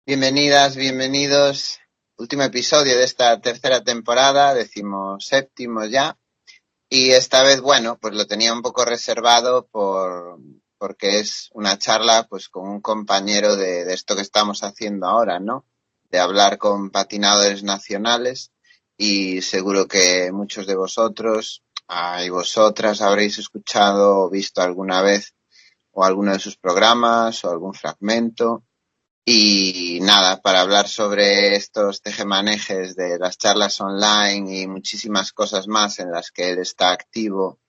Bienvenidas, bienvenidos. Último episodio de esta tercera temporada, 17º ya. Y esta vez, bueno, pues lo tenía un poco reservado porque es una charla pues con un compañero de esto que estamos haciendo ahora, ¿no? De hablar con patinadores nacionales y seguro que muchos de vosotros y vosotras habréis escuchado o visto alguna vez o alguno de sus programas o algún fragmento. Y nada, para hablar sobre estos tejemanejes de las charlas online y muchísimas cosas más en las que él está activo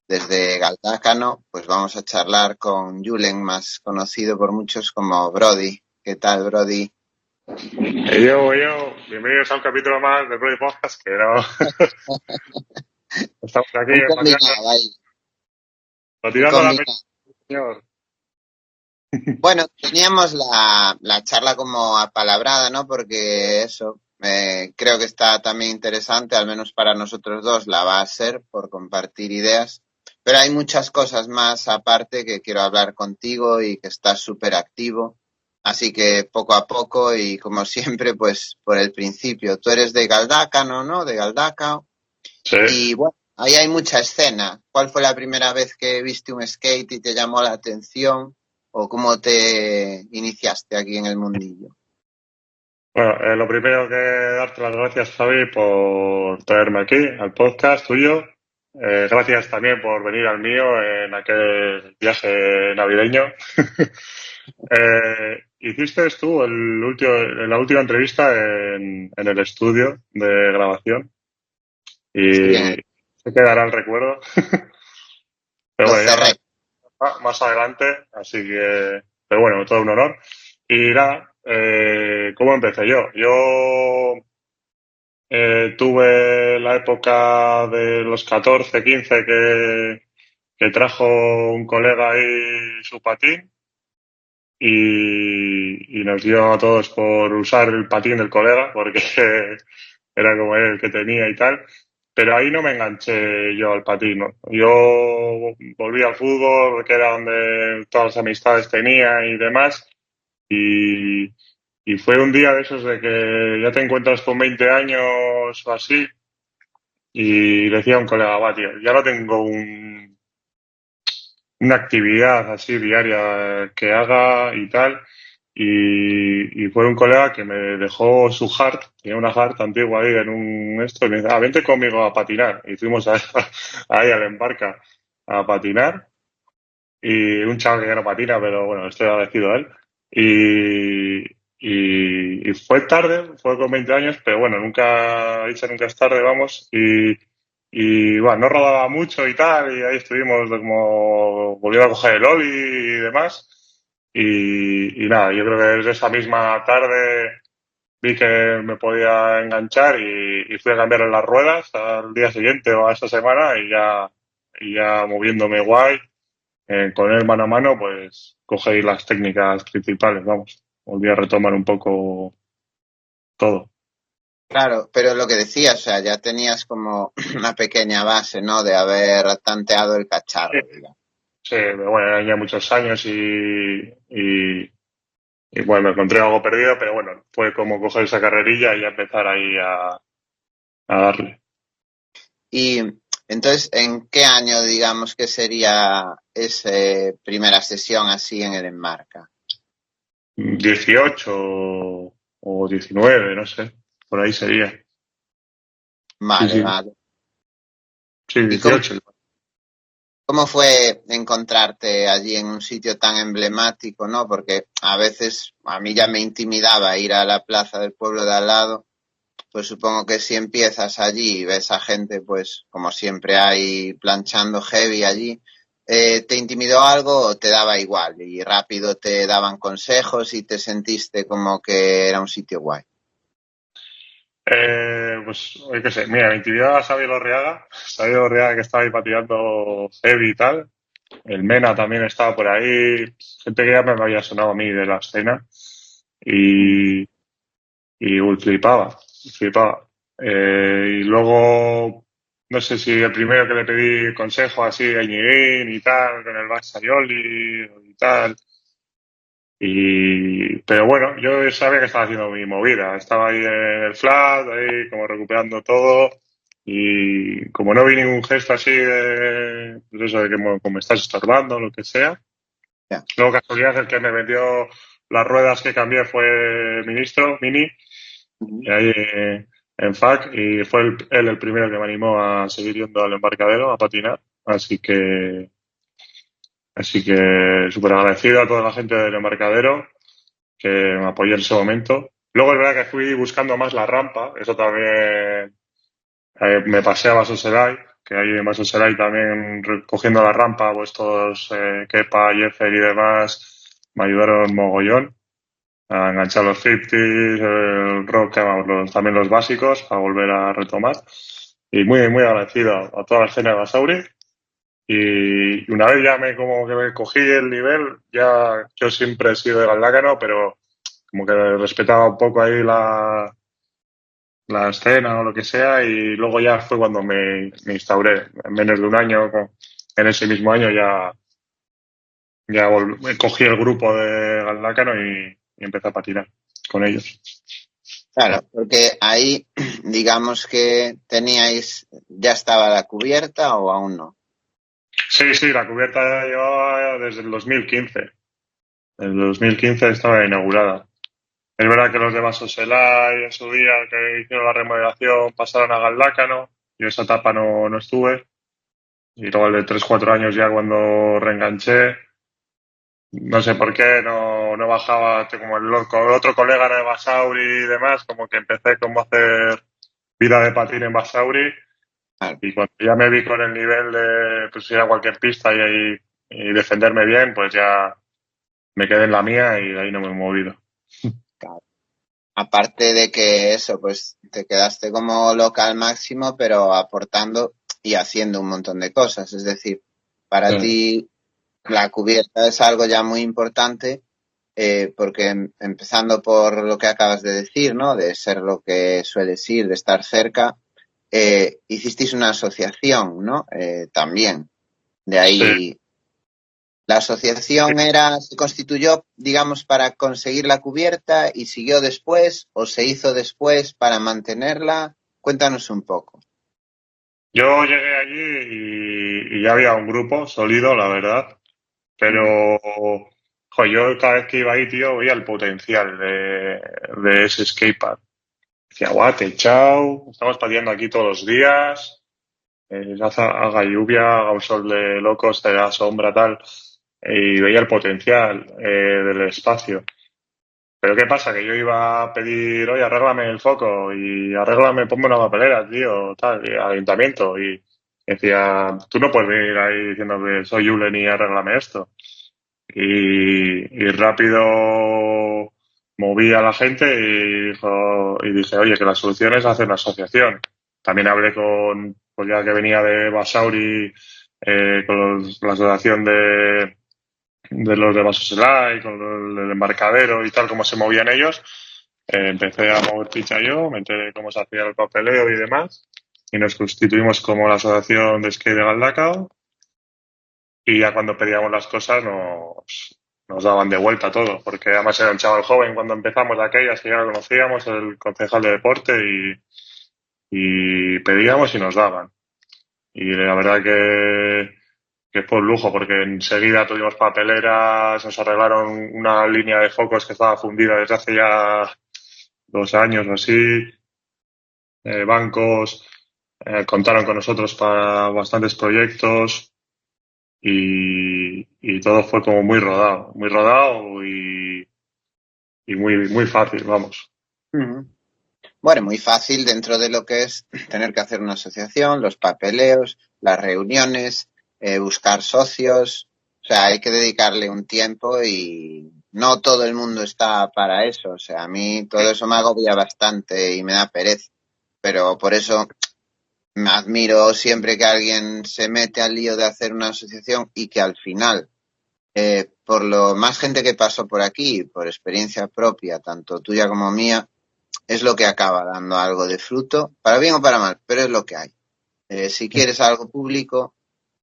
desde Galdácano, pues vamos a charlar con Julen, más conocido por muchos como Brody. ¿Qué tal, Brody? Bienvenidos a un capítulo más del Brody Podcast, que no estamos aquí Un combinado ahí, un patinando la peña, combinado. señor. Bueno, teníamos la charla como apalabrada, ¿no? Porque eso, creo que está también interesante, al menos para nosotros dos la va a ser por compartir ideas. Pero hay muchas cosas más aparte que quiero hablar contigo y que estás súper activo. Así que poco a poco y como siempre, pues por el principio. Tú eres de Galdácano, ¿no? De Galdacao. Sí. Y bueno, ahí hay mucha escena. ¿Cuál fue la primera vez que viste un skate y te llamó la atención? ¿O cómo te iniciaste aquí en el mundillo? Bueno, lo primero que darte las gracias, Javi, por traerme aquí al podcast tuyo. Gracias también por venir al mío en aquel viaje navideño. Hiciste tú la última entrevista en el estudio de grabación Sí, y se quedará el recuerdo. Pero lo bueno, ya cerré. hablaré más adelante, así que, pero bueno, todo un honor. Y nada, ¿cómo empecé yo? Yo tuve la época de los 14, 15 que trajo un colega ahí su patín y nos dio a todos por usar el patín del colega porque era como él el que tenía y tal. Pero ahí no me enganché yo al patín, ¿no? Yo volví al fútbol, que era donde todas las amistades tenía y demás, y, y fue un día de esos de que ya te encuentras con 20 años o así, y decía a un colega, va, tío, ya no tengo una actividad así diaria que haga y tal. Y fue un colega que me dejó su Hart, tenía una Hart antigua ahí en un esto, y me dice, vente conmigo a patinar. Y fuimos ahí al Embarca a patinar. Y un chaval que ya no patina, pero bueno, estoy agradecido a él. Y fue tarde, fue con 20 años, pero bueno, nunca, dicho nunca es tarde, vamos. Y bueno, no rodaba mucho y tal, y ahí estuvimos como volviendo a coger el oli y demás. Y nada, yo creo que desde esa misma tarde vi que me podía enganchar y fui a cambiar las ruedas al día siguiente o a esa semana y ya moviéndome guay, con él mano a mano, pues cogí las técnicas principales, vamos. Volví a retomar un poco todo. Claro, pero lo que decías, o sea, ya tenías como una pequeña base, ¿no? De haber tanteado el Sí, cacharro, digamos. sí, bueno, eran ya muchos años y bueno, me encontré algo perdido, pero bueno, fue como coger esa carrerilla y ya empezar ahí a darle. Y entonces, ¿en qué año, digamos, que sería esa primera sesión así en el Enmarca? 18 o 19, no sé, por ahí sería. Sí, Vale, sí, vale. sí, ¿Y cómo 18. ¿Cómo fue encontrarte allí en un sitio tan emblemático, no? Porque a veces a mí ya me intimidaba ir a la plaza del pueblo de al lado, pues supongo que si empiezas allí y ves a gente, pues como siempre hay planchando heavy allí, ¿te intimidó algo o te daba igual? Y rápido te daban consejos y te sentiste como que era un sitio guay. Pues, yo qué sé, mira, me intimidaba Xavi Lorriaga que estaba ahí patinando heavy y tal. El Mena también estaba por ahí, gente que ya me había sonado a mí de la escena y, y flipaba. Y luego, no sé si el primero que le pedí consejo así a Ñiguín y tal, con el Baxayoli y tal, Pero bueno, yo sabía que estaba haciendo mi movida. Estaba ahí en el flat, ahí como recuperando todo. Y como no vi ningún gesto así de, pues eso de que como me estás estorbando o lo que sea. Ya. Luego, casualidad, el que me vendió las ruedas que cambié fue Ministro, Mini, y ahí en FAC, y fue él el primero que me animó a seguir yendo al embarcadero a patinar. Así que súper agradecido a toda la gente del embarcadero que me apoyó en ese momento. Luego es verdad que fui buscando más la rampa, eso también me pasé a Basoserai, que ahí en Basoserai también cogiendo la rampa, pues todos, Kepa, Jeffer y demás, me ayudaron mogollón a enganchar los 50, el rock, también los básicos, para volver a retomar. Y muy, muy agradecido a toda la escena de Basauri. Y una vez ya como que me cogí el nivel, ya yo siempre he sido de Galdácano, pero como que respetaba un poco ahí la escena o lo que sea, y luego ya fue cuando me instauré. En menos de un año, en ese mismo año cogí el grupo de Galdácano y empecé a patinar con ellos. Claro, porque ahí, digamos que ya estaba la cubierta o aún no. Sí, sí, la cubierta ya llevaba desde el 2015. En el 2015 estaba inaugurada. Es verdad que los de Basoselay en su día que hicieron la remodelación pasaron a Galdácano. Yo esa etapa no estuve. Y luego el de 3-4 años ya cuando reenganché, no sé por qué no bajaba como el otro colega era de Basauri y demás, como que empecé como a hacer vida de patín en Basauri. Claro. Y cuando ya me vi con el nivel de pues, ir a cualquier pista y defenderme bien, pues ya me quedé en la mía y de ahí no me he movido. Claro. Aparte de que eso, pues te quedaste como local máximo, pero aportando y haciendo un montón de cosas. Es decir, para ti la cubierta es algo ya muy importante, porque empezando por lo que acabas de decir, ¿no? De ser lo que sueles ir, de estar cerca, hicisteis una asociación, ¿no? También. De Sí. ahí la asociación se constituyó, digamos, para conseguir la cubierta y siguió después o se hizo después para mantenerla. Cuéntanos un poco. Yo llegué allí y ya había un grupo sólido, la verdad, pero yo cada vez que iba ahí, tío, veía el potencial de ese skatepark. Decía, guate, chao, estamos pateando aquí todos los días, haga lluvia, haga un sol de locos, te da sombra, tal, y veía el potencial del espacio. Pero ¿qué pasa? Que yo iba a pedir, oye, arréglame el foco y arréglame, ponme una papelera, tío, tal, y al ayuntamiento. Y decía, tú no puedes venir ahí diciendo que soy Julen y arréglame esto. Y rápido moví a la gente y dije, oye, que la solución es hacer una asociación. También hablé pues ya que venía de Basauri, con la asociación de los de Basoselay, con el embarcadero y tal, cómo se movían ellos. Empecé a mover ficha yo, me enteré cómo se hacía el papeleo y demás, y nos constituimos como la asociación de skate de Galdacao, y ya cuando pedíamos las cosas nos daban de vuelta todo, porque además era un chaval joven cuando empezamos de aquellas que ya lo conocíamos, el concejal de deporte, y pedíamos y nos daban. Y la verdad que fue un lujo, porque enseguida tuvimos papeleras, nos arreglaron una línea de focos que estaba fundida desde hace ya 2 años o así, bancos, contaron con nosotros para bastantes proyectos y todo fue como muy rodado y muy, muy fácil, vamos. Bueno, muy fácil dentro de lo que es tener que hacer una asociación, los papeleos, las reuniones, buscar socios. O sea, hay que dedicarle un tiempo y no todo el mundo está para eso. O sea, a mí todo eso me agobia bastante y me da pereza. Pero por eso me admiro siempre que alguien se mete al lío de hacer una asociación y que al final, por lo más gente que pasó por aquí, por experiencia propia, tanto tuya como mía, es lo que acaba dando algo de fruto, para bien o para mal, pero es lo que hay. Si quieres algo público,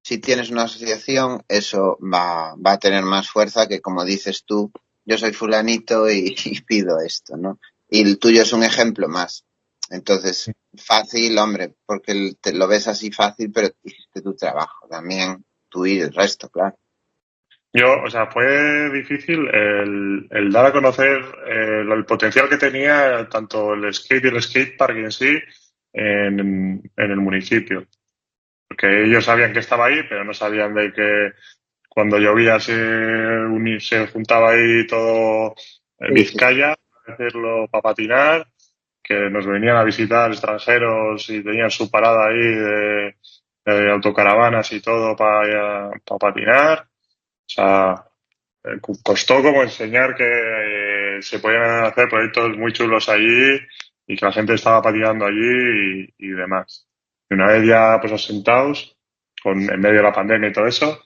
si tienes una asociación, eso va a tener más fuerza que, como dices tú, yo soy fulanito y pido esto, ¿no? Y el tuyo es un ejemplo más. Entonces, fácil, hombre, porque te lo ves así fácil, pero hiciste tu trabajo también, tú y el resto, claro. Yo, o sea, fue difícil el dar a conocer el potencial que tenía tanto el skate y el skatepark en sí en el municipio. Porque ellos sabían que estaba ahí, pero no sabían de que cuando llovía se juntaba ahí todo Sí, sí, sí. Vizcaya para hacerlo para patinar, que nos venían a visitar extranjeros y tenían su parada ahí de autocaravanas y todo para patinar. O sea, costó como enseñar que se podían hacer proyectos muy chulos allí y que la gente estaba patinando allí y demás. Y una vez ya pues asentados, en medio de la pandemia y todo eso,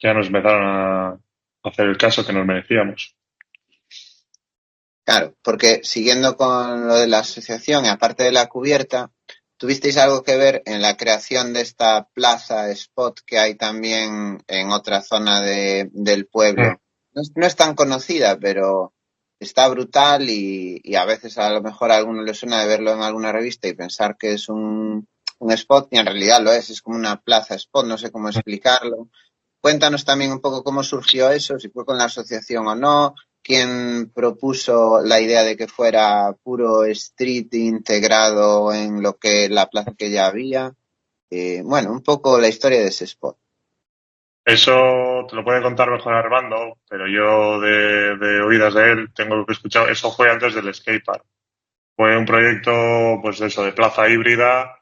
ya nos empezaron a hacer el caso que nos merecíamos. Claro, porque siguiendo con lo de la asociación, y aparte de la cubierta, ¿tuvisteis algo que ver en la creación de esta plaza spot que hay también en otra zona del Mm. pueblo? No es tan conocida, pero está brutal y a veces a lo mejor a alguno le suena de verlo en alguna revista y pensar que es un spot y en realidad lo es como una plaza spot, no sé cómo explicarlo. Cuéntanos también un poco cómo surgió eso, si fue con la asociación o no, quién propuso la idea de que fuera puro street integrado en lo que la plaza que ya había. Bueno, un poco la historia de ese spot. Eso te lo puede contar mejor Armando, pero yo de oídas de él tengo lo que he escuchado. Eso fue antes del skatepark. Fue un proyecto, pues eso, de plaza híbrida,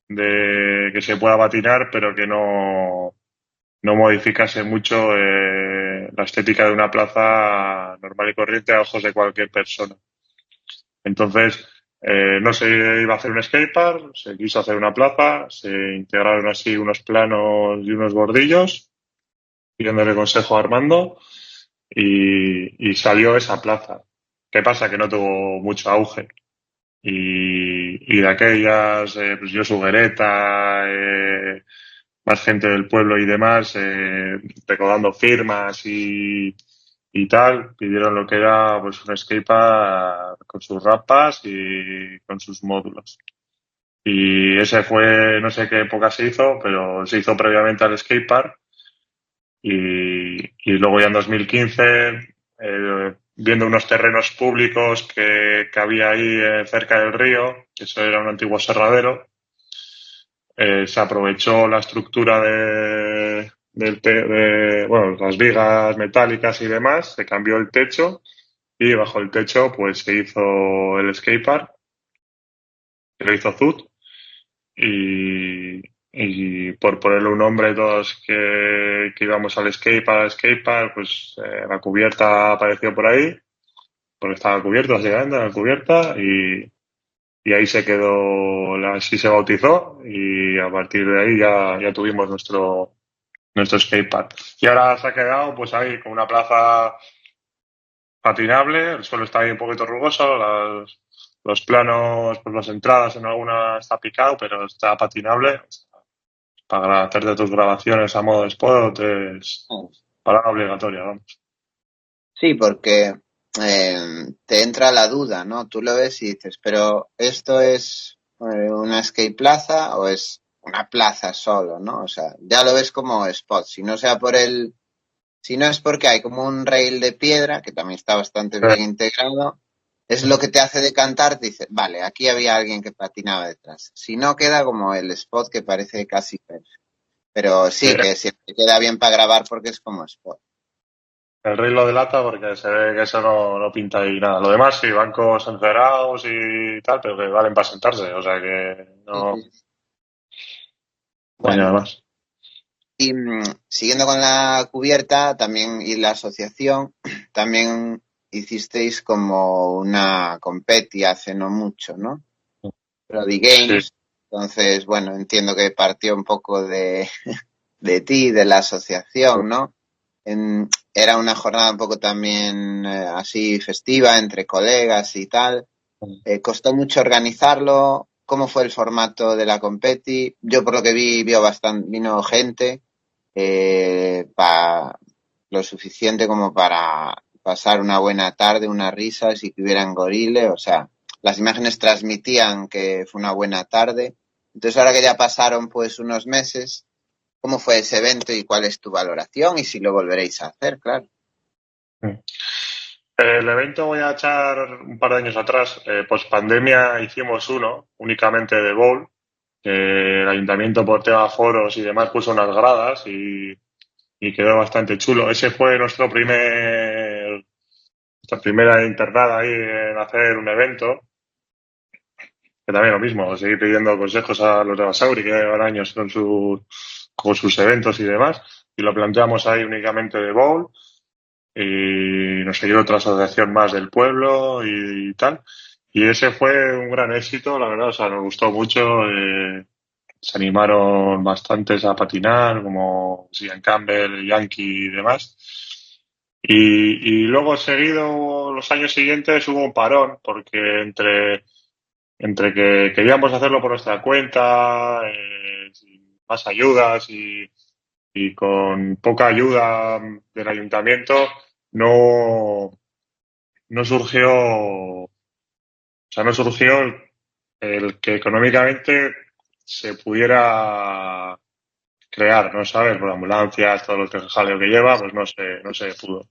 de que se pueda patinar, pero que no modificase mucho la estética de una plaza normal y corriente a ojos de cualquier persona. Entonces, no se iba a hacer un skatepark, se quiso hacer una plaza, se integraron así unos planos y unos bordillos, pidiéndole consejo a Armando, y salió esa plaza. ¿Qué pasa? Que no tuvo mucho auge. Y de aquellas, pues yo Suguereta, más gente del pueblo y demás, recaudando firmas y tal, pidieron lo que era pues un skatepark con sus rampas y con sus módulos. Y ese fue, no sé qué época se hizo, pero se hizo previamente al skatepark y luego ya en 2015, viendo unos terrenos públicos que había ahí cerca del río, que eso era un antiguo aserradero, se aprovechó la estructura bueno, las vigas metálicas y demás, se cambió el techo y bajo el techo pues se hizo el skatepark, que lo hizo Zut y por ponerle un nombre todos que íbamos al skatepark, pues la cubierta apareció por ahí, porque estaba cubierto, básicamente, en la cubierta y ahí se quedó, así se bautizó y a partir de ahí ya tuvimos nuestro skatepark. Y ahora se ha quedado pues ahí con una plaza patinable, el suelo está ahí un poquito rugoso, los planos, pues las entradas en alguna está picado, pero está patinable. Para hacerte tus grabaciones a modo spot es parada obligatoria, vamos. Sí, porque te entra la duda, ¿no? Tú lo ves y dices, pero ¿esto es una skate plaza o es una plaza solo, ¿no? O sea, ya lo ves como spot. Si no es porque hay como un rail de piedra, que también está bastante bien integrado, es lo que te hace decantar, te dice, vale, aquí había alguien que patinaba detrás. Si no, queda como el spot que parece casi perfecto. Pero sí, que siempre queda bien para grabar porque es como spot. El rey lo delata porque se ve que eso no pinta ahí nada. Lo demás, sí, bancos encerrados y tal, pero que valen para sentarse, o sea que Sí, no, sí. no hay nada Bueno, más. y siguiendo con la cubierta también y la asociación, también hicisteis como una competi hace no mucho, ¿no? Prodi Sí, Games. Entonces, bueno, entiendo que partió un poco de ti, de la asociación, ¿no? Era una jornada un poco también así festiva entre colegas y tal. Costó mucho organizarlo. ¿Cómo fue el formato de la competi? Yo por lo que vino gente lo suficiente como para pasar una buena tarde, unas risas y que hubieran goriles, o sea, las imágenes transmitían que fue una buena tarde. Entonces ahora que ya pasaron pues unos meses, ¿cómo fue ese evento y cuál es tu valoración y si lo volveréis a hacer, claro? El evento voy a echar un par de años atrás, post pandemia hicimos uno únicamente de bowl, el ayuntamiento por tema foros y demás puso unas gradas y quedó bastante chulo. Ese fue nuestra primera internada ahí en hacer un evento, que también lo mismo, seguir pidiendo consejos a los de Basauri, que llevan años con sus eventos y demás, y lo planteamos ahí únicamente de bowl, y nos ayudó otra asociación más del pueblo y tal. Y ese fue un gran éxito, la verdad, o sea, nos gustó mucho. Se animaron bastantes a patinar, como Ian Campbell, Yankee y demás. Y luego, seguido, los años siguientes hubo un parón, porque entre que queríamos hacerlo por nuestra cuenta, sin más ayudas y con poca ayuda del ayuntamiento, no, no surgió, o sea, no surgió el que económicamente se pudiera crear, ¿no sabes? Por ambulancias, todo lo que jaleo que lleva, pues no se pudo.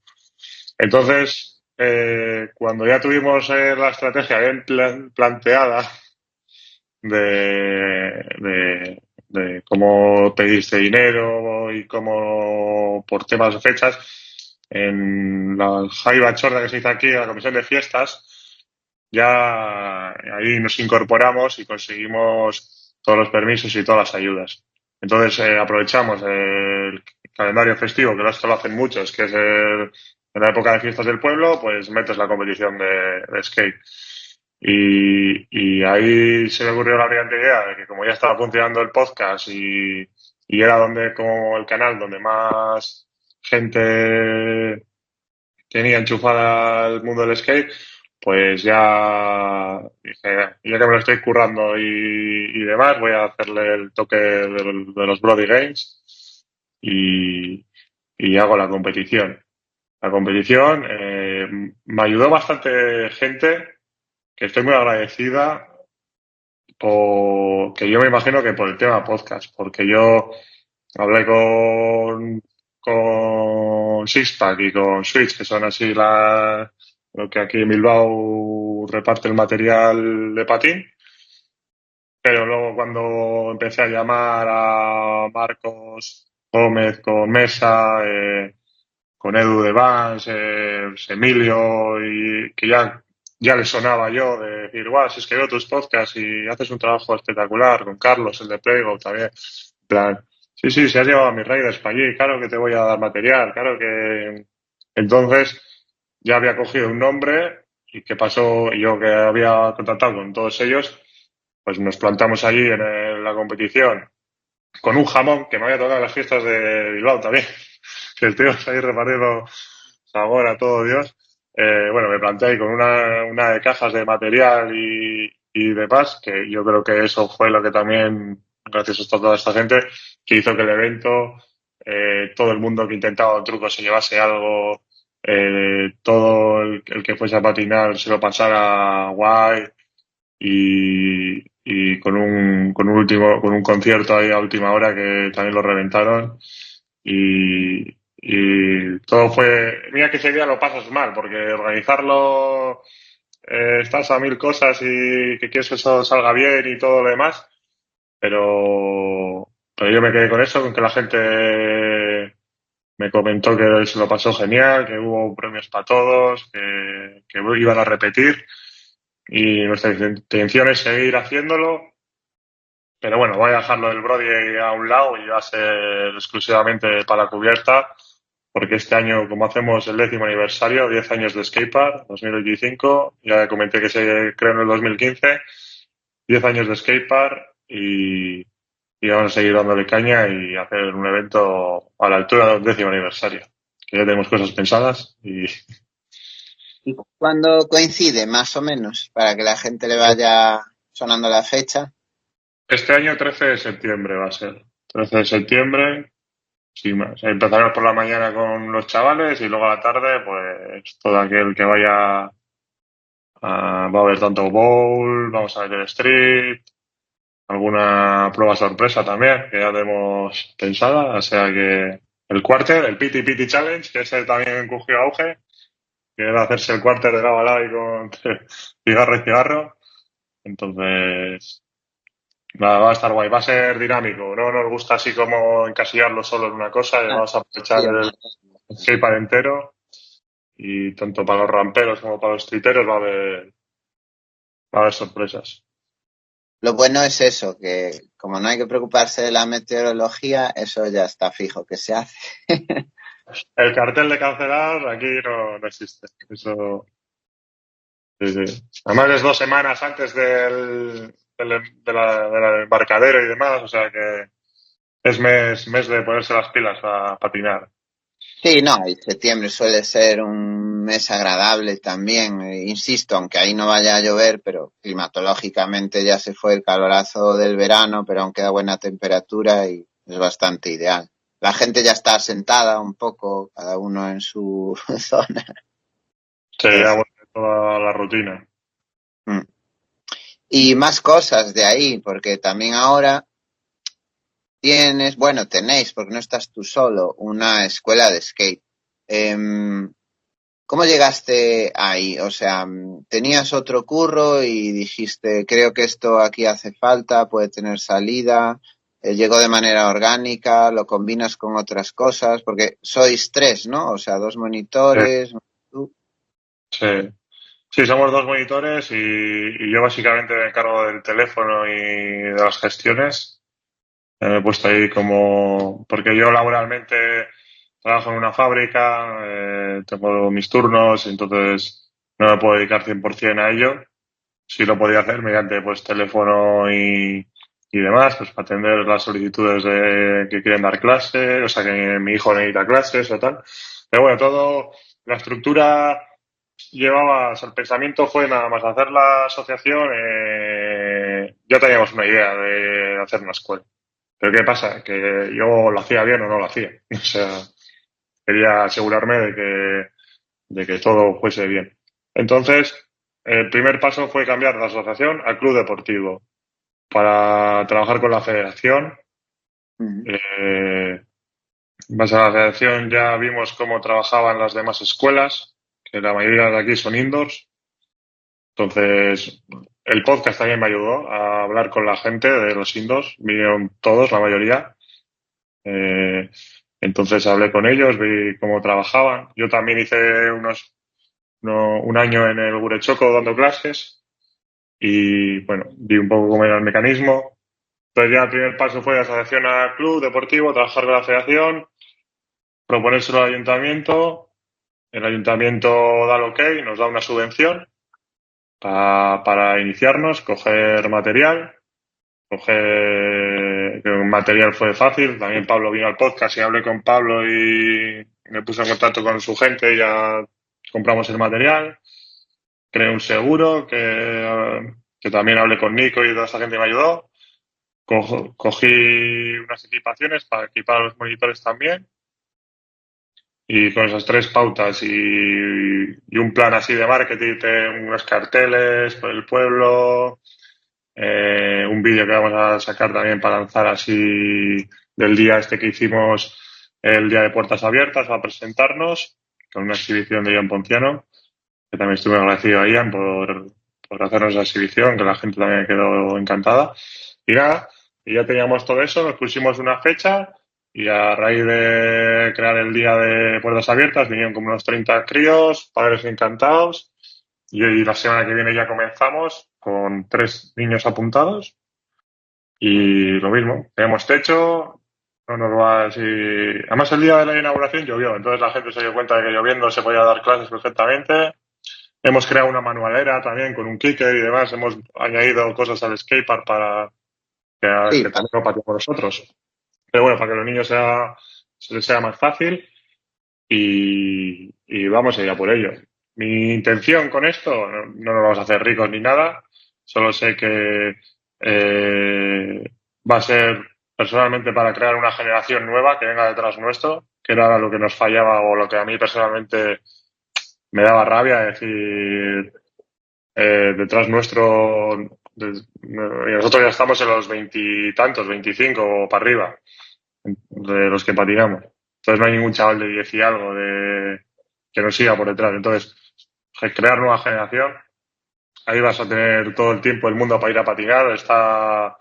Entonces, cuando ya tuvimos la estrategia bien planteada de cómo pedirse dinero y cómo por temas de fechas, en la Jaiba Chorda que se hizo aquí, la comisión de fiestas, ya ahí nos incorporamos y conseguimos todos los permisos y todas las ayudas. Entonces aprovechamos el calendario festivo, que esto lo hacen muchos, que es en la época de fiestas del pueblo, pues metes la competición de skate. Y ahí se me ocurrió la brillante idea de que como ya estaba funcionando el podcast y era como el canal donde más gente tenía enchufada al mundo del skate, pues ya dije, ya que me lo estoy currando y demás, voy a hacerle el toque de los Brody Games y hago la competición. La competición me ayudó bastante gente que estoy muy agradecida que yo me imagino que por el tema podcast, porque yo hablé con Sixpack y con Switch, que son así lo que aquí en Bilbao reparte el material de patín, pero luego cuando empecé a llamar a Marcos Gómez con Mesa, con Edu de Vans, Emilio, y que ya le sonaba yo de decir, guau, si es que veo tus podcasts y haces un trabajo espectacular, con Carlos, el de Playgo también, en plan, sí, si has llevado a mis raiders para allí, claro que te voy a dar material, claro que... Entonces, ya había cogido un nombre y qué pasó, y yo que había contactado con todos ellos, pues nos plantamos allí en la competición con un jamón que me había tocado en las fiestas de Bilbao también, que el tío ahí repartiendo sabor a todo Dios. Bueno, me planteé ahí con una de cajas de material y demás, que yo creo que eso fue lo que también, gracias a toda esta gente, que hizo que el evento, todo el mundo que intentaba un truco se llevase algo, todo el que fuese a patinar se lo pasara guay y con un concierto ahí a última hora que también lo reventaron y todo fue, mira que ese día lo pasas mal porque organizarlo, estás a mil cosas y que quieres que eso salga bien y todo lo demás, pero yo me quedé con eso, con que la gente me comentó que se lo pasó genial, que hubo premios para todos, que iban a repetir y nuestra intención es seguir haciéndolo, pero bueno, voy a dejarlo del Brody a un lado y va a ser exclusivamente para la cubierta, porque este año, como hacemos el 10º aniversario, 10 años de Skatepark, 2025, ya comenté que se creó en el 2015, 10 años de Skatepark y vamos a seguir dándole caña y hacer un evento a la altura del 10º aniversario, que ya tenemos cosas pensadas y... ¿Y cuándo coincide, más o menos, para que la gente le vaya sonando la fecha? Este año 13 de septiembre va a ser. 13 de septiembre Sí, empezaremos por la mañana con los chavales y luego a la tarde, pues todo aquel que vaya va a haber tanto bowl, vamos a ver el street, alguna prueba sorpresa también, que ya tenemos pensada, o sea que el quarter, el Piti Piti Challenge, que ese también cogió auge, que era hacerse el quarter de lado a lado y con cigarro y cigarro. Entonces, nada, va a estar guay, va a ser dinámico, no nos gusta así como encasillarlo solo en una cosa y Ah, vamos a sí, aprovechar el skatepark entero y tanto para los ramperos como para los triteros va a haber sorpresas. lo bueno es eso, que como no hay que preocuparse de la meteorología, eso ya está fijo que se hace. El cartel de cancelar aquí no existe. Eso, sí, sí. Además es 2 semanas antes del embarcadero y demás, o sea que es mes de ponerse las pilas a patinar. Sí, no, y septiembre suele ser un mes agradable también, insisto, aunque ahí no vaya a llover, pero climatológicamente ya se fue el calorazo del verano, pero aún queda buena temperatura y es bastante ideal. La gente ya está sentada un poco, cada uno en su zona. Sí, ya Es- vuelve toda la rutina. mm. Y más cosas de ahí, porque también ahora tienes, bueno, tenéis, porque no estás tú solo, una escuela de skate. Em, ¿Cómo llegaste ahí? O sea, tenías otro curro y dijiste, creo que esto aquí hace falta, puede tener salida, llegó de manera orgánica, lo combinas con otras cosas, porque sois tres, ¿no? O sea, dos Sí, monitores. Tú. sí. Sí, somos dos monitores y yo básicamente me encargo del teléfono y de las gestiones. Me he puesto ahí como, porque yo laboralmente trabajo en una fábrica, tengo mis turnos, entonces no me puedo dedicar 100% a ello. Sí lo podía hacer mediante pues teléfono y demás, pues para atender las solicitudes de que quieren dar clases, o sea que mi hijo necesita clases o tal. Pero bueno, todo, la estructura llevaba, o sea, el pensamiento fue nada más hacer la asociación, ya teníamos una idea de hacer una escuela. Pero ¿qué pasa? Que yo lo hacía bien o no lo hacía. O sea, quería asegurarme de que todo fuese bien. Entonces, el primer paso fue cambiar de asociación a club deportivo para trabajar con la federación. Ujú. En base a la federación ya vimos cómo trabajaban las demás escuelas, que la mayoría de aquí son indoors. Entonces, el podcast también me ayudó a hablar con la gente de los indoors. Vinieron todos, la mayoría. Eh, entonces hablé con ellos, vi cómo trabajaban. Yo también hice un año en el Gurechoco dando clases y, bueno, vi un poco cómo era el mecanismo. Entonces ya el primer paso fue de asociación al club deportivo, trabajar con la federación, proponérselo al ayuntamiento. El ayuntamiento da el ok, nos da una subvención para iniciarnos, coger material. Que el material fue fácil. También Pablo vino al podcast y hablé con Pablo y me puse en contacto con su gente y ya compramos el material. Creé un seguro que también hablé con Nico y toda esa gente me ayudó. Cogí unas equipaciones para equipar a los monitores también. Y con esas tres pautas y un plan así de marketing, unos carteles por el pueblo, un vídeo que vamos a sacar también para lanzar así del día este que hicimos, el día de puertas abiertas, a presentarnos con una exhibición de Ian Ponciano, que también estuve agradecido a Ian por hacernos esa exhibición, que la gente también quedó encantada. Y nada, y ya teníamos todo eso, nos pusimos una fecha y a raíz de crear el día de puertas abiertas vinieron como unos 30 críos, padres encantados. Y la semana que viene ya comenzamos con 3 niños apuntados y lo mismo, tenemos techo, no nos va así. Además el día de la inauguración llovió, entonces la gente se dio cuenta de que lloviendo se podía dar clases perfectamente. Hemos creado una manualera también con un kicker y demás, hemos añadido cosas al skatepark para Sí, que también lo pateemos nosotros. Pero bueno, para que los niños se les sea más fácil y vamos a ir a por ello. Mi intención con esto, no nos vamos a hacer ricos ni nada, solo sé que va a ser personalmente para crear una generación nueva que venga detrás nuestro, que era lo que nos fallaba o lo que a mí personalmente me daba rabia, es decir, detrás nuestro, y nosotros ya estamos en los veintitantos, 25 o para arriba, de los que patinamos. Entonces no hay ningún chaval de 10 y algo que nos siga por detrás. Entonces, crear nueva generación, ahí vas a tener todo el tiempo el mundo para ir a patinar, está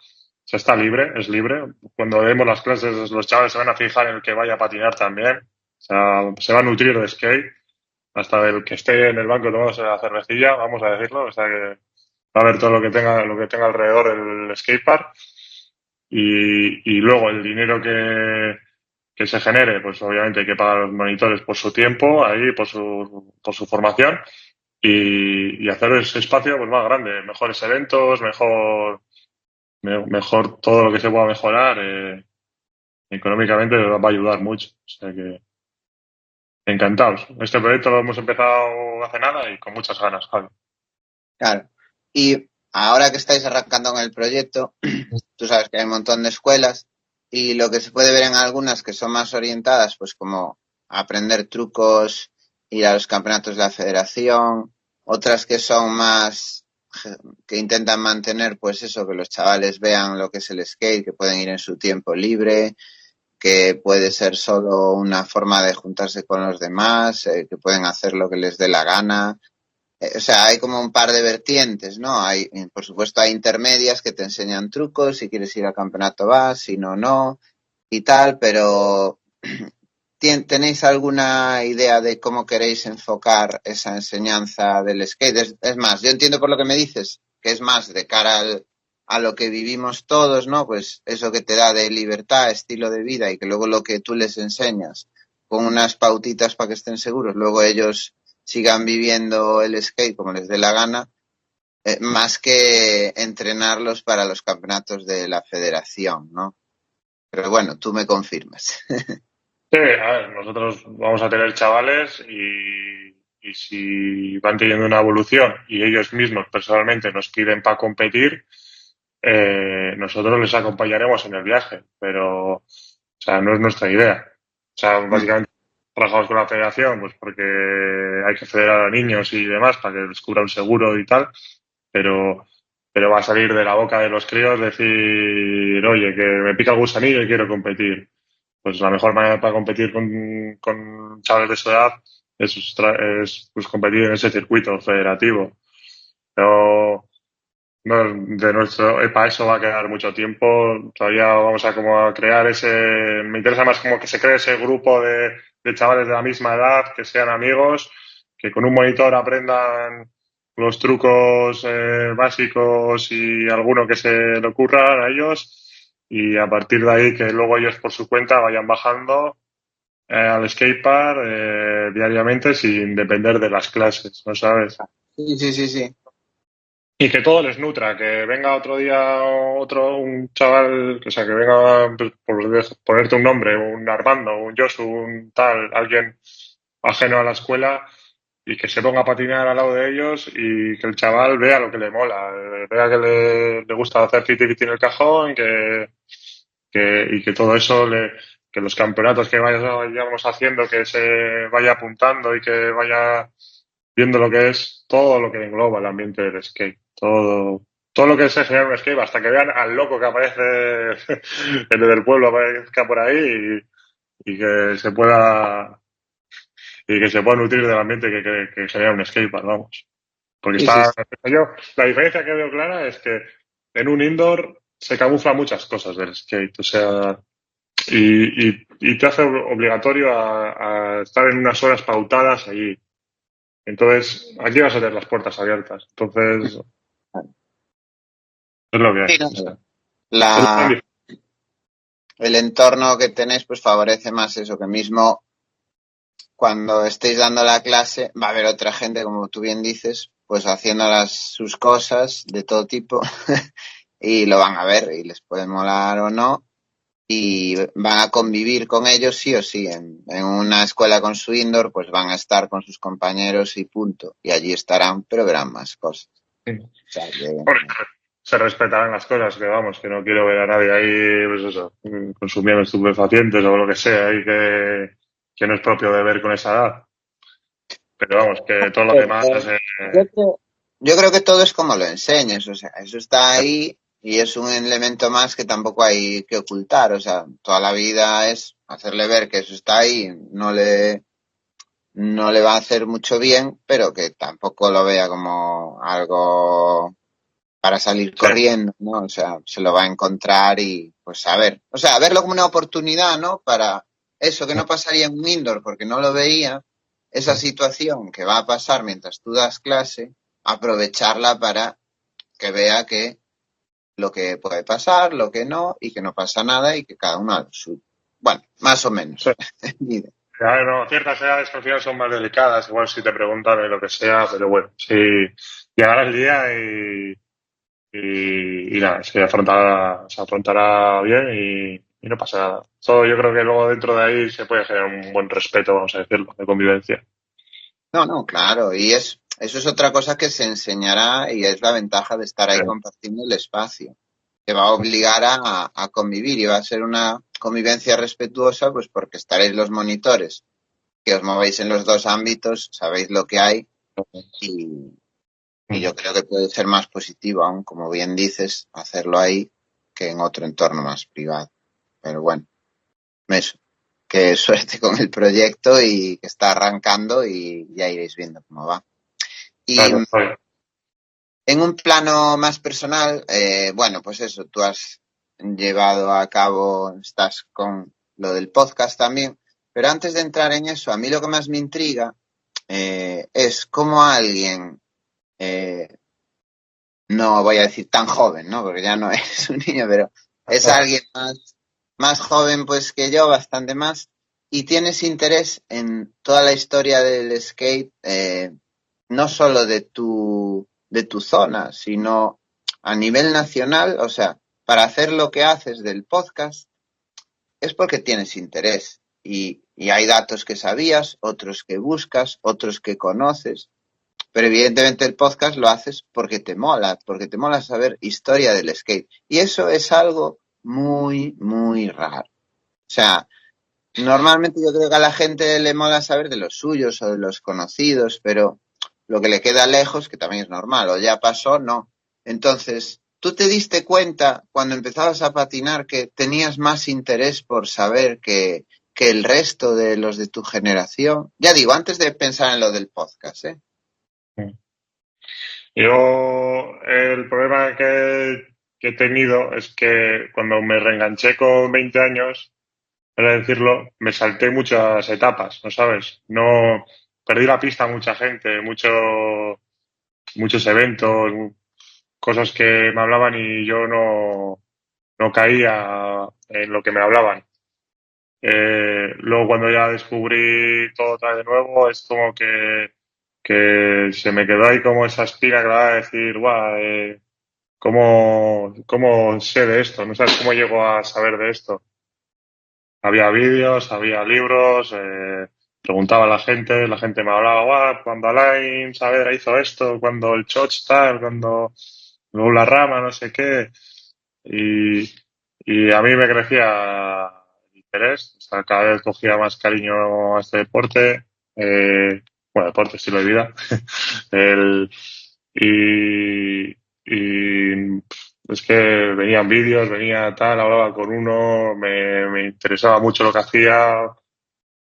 libre, es libre. Cuando demos las clases, los chavales se van a fijar en el que vaya a patinar también. O sea, se va a nutrir de skate, hasta el que esté en el banco tomándose la cervecilla, vamos a decirlo. O sea que va a ver todo lo que tenga alrededor el skatepark. Y luego el dinero que se genere, pues obviamente hay que pagar a los monitores por su tiempo, ahí, por su formación, y hacer ese espacio pues más grande, mejores eventos, mejor todo lo que se pueda mejorar, económicamente va a ayudar mucho. O sea que encantados. Este proyecto lo hemos empezado hace nada y con muchas ganas, Javi. Claro. Y ahora que estáis arrancando en el proyecto, tú sabes que hay un montón de escuelas y lo que se puede ver en algunas que son más orientadas, pues como aprender trucos, ir a los campeonatos de la federación, otras que son más, que intentan mantener, pues eso, que los chavales vean lo que es el skate, que pueden ir en su tiempo libre, que puede ser solo una forma de juntarse con los demás, que pueden hacer lo que les dé la gana. O sea, hay como un par de vertientes, ¿no? Hay, por supuesto, hay intermedias que te enseñan trucos, si quieres ir al campeonato vas, si no, no, y tal, pero ¿tenéis alguna idea de cómo queréis enfocar esa enseñanza del skate? Es más, yo entiendo por lo que me dices, que es más de cara a lo que vivimos todos, ¿no? Pues eso que te da de libertad, estilo de vida y que luego lo que tú les enseñas con unas pautitas para que estén seguros, luego ellos sigan viviendo el skate como les dé la gana, más que entrenarlos para los campeonatos de la federación, ¿no? Pero bueno, tú me confirmas. Sí, a ver, nosotros vamos a tener chavales y si van teniendo una evolución y ellos mismos personalmente nos piden para competir, nosotros les acompañaremos en el viaje, pero, o sea, no es nuestra idea. O sea, básicamente trabajamos con la federación, pues porque hay que federar a niños y demás para que les cubra un seguro y tal, pero, pero va a salir de la boca de los críos decir, oye, que me pica el gusanillo y quiero competir. Pues la mejor manera para competir con chavales de su edad es pues, competir en ese circuito federativo. Pero no, para eso va a quedar mucho tiempo. Todavía vamos a como a crear me interesa más como que se cree ese grupo de chavales de la misma edad, que sean amigos, que con un monitor aprendan los trucos básicos y alguno que se le ocurra a ellos, y a partir de ahí que luego ellos por su cuenta vayan bajando al skatepark diariamente sin depender de las clases, ¿no sabes? Sí, sí, sí, sí. Y que todo les nutra, que venga otro día un chaval, o sea, que venga, pues, por ponerte un nombre, un Armando, un Josu, un tal, alguien ajeno a la escuela, y que se ponga a patinar al lado de ellos y que el chaval vea lo que le mola, vea que le gusta hacer fiti en el cajón, y que todo eso, que los campeonatos que vayamos haciendo, que se vaya apuntando y que vaya viendo lo que es todo lo que engloba el ambiente del skate, todo lo que es generar un skate, hasta que vean al loco que aparece en el del pueblo, aparezca por ahí y que se pueda nutrir del ambiente que genera un skatepark, vamos. Porque Sí, sí, sí. la diferencia que veo clara es que en un indoor se camuflan muchas cosas del skate, o sea, y te hace obligatorio a estar en unas horas pautadas allí. Entonces, aquí vas a tener las puertas abiertas. Entonces, es lo que hay. Sí, no, O sea, es la, el entorno que tenéis pues favorece más eso, que mismo cuando estéis dando la clase va a haber otra gente, como tú bien dices, pues haciendo sus cosas de todo tipo y lo van a ver y les puede molar o no y van a convivir con ellos sí o sí. En una escuela con su indoor pues van a estar con sus compañeros y punto. Y allí estarán, pero verán más cosas. O sea que... se respetarán las cosas, que vamos, que no quiero ver a nadie ahí, pues eso, consumiendo estupefacientes o lo que sea, ahí que no es propio de ver con esa edad. Pero vamos, que todo lo demás, Yo creo, yo creo que todo es como lo enseñes, o sea, eso está ahí y es un elemento más que tampoco hay que ocultar, o sea, toda la vida es hacerle ver que eso está ahí, no le va a hacer mucho bien, pero que tampoco lo vea como algo para salir sí, corriendo, ¿no? O sea, se lo va a encontrar y pues a ver, o sea, verlo como una oportunidad, ¿no? Para eso que no pasaría en un indoor porque no lo veía, esa situación que va a pasar mientras tú das clase, aprovecharla para que vea que lo que puede pasar, lo que no, y que no pasa nada y que cada uno haga su... Bueno, más o sí. menos. A ver, no, ciertas edades al final son más delicadas, igual si te preguntan de lo que sea, pero bueno, sí, llegará el día y nada, se afrontará bien y no pasa nada. Todo, yo creo que luego dentro de ahí se puede generar un buen respeto, vamos a decirlo, de convivencia. No, no, claro, eso es otra cosa que se enseñará y es la ventaja de estar ahí compartiendo el espacio. Te va a obligar a convivir y va a ser una convivencia respetuosa, pues porque estaréis los monitores, que os movéis en los dos ámbitos, sabéis lo que hay y, y yo creo que puede ser más positivo aún, como bien dices, hacerlo ahí que en otro entorno más privado. Pero bueno, eso, que suerte con el proyecto y que está arrancando y ya iréis viendo cómo va. Y Claro, oye, en un plano más personal, bueno, pues eso, tú has llevado a cabo, estás con lo del podcast también, pero antes de entrar en eso, a mí lo que más me intriga es cómo alguien, eh, no voy a decir tan joven, ¿no? Porque ya no es un niño, pero es alguien más joven pues que yo, bastante más, y tienes interés en toda la historia del skate, no solo de tu zona, sino a nivel nacional, o sea, para hacer lo que haces del podcast, es porque tienes interés. Y hay datos que sabías, otros que buscas, otros que conoces, pero evidentemente el podcast lo haces porque te mola saber historia del skate. Y eso es algo muy, muy raro. O sea, normalmente yo creo que a la gente le mola saber de los suyos o de los conocidos, pero lo que le queda lejos, que también es normal, o ya pasó, no. Entonces, ¿tú te diste cuenta cuando empezabas a patinar que tenías más interés por saber que el resto de los de tu generación? Ya digo, antes de pensar en lo del podcast, ¿eh? yo el problema que he tenido es que cuando me reenganché con 20 años, para decirlo, me salté muchas etapas, ¿no sabes? No perdí la pista a mucha gente, muchos eventos, cosas que me hablaban y yo no caía en lo que me hablaban. Luego cuando ya descubrí todo otra vez de nuevo, es como que se me quedó ahí como esa espina que va a decir, guau, ¿cómo sé de esto? ¿No sabes cómo llego a saber de esto? Había vídeos, había libros, preguntaba a la gente me hablaba, guau, cuando Alain Saavedra hizo esto, cuando el Choch tal, cuando luego la rama, no sé qué. Y, y a mí me crecía el interés, o sea, cada vez cogía más cariño a este deporte, bueno, deporte, estilo de vida. El, y es que venían vídeos, venía tal, hablaba con uno, me interesaba mucho lo que hacía,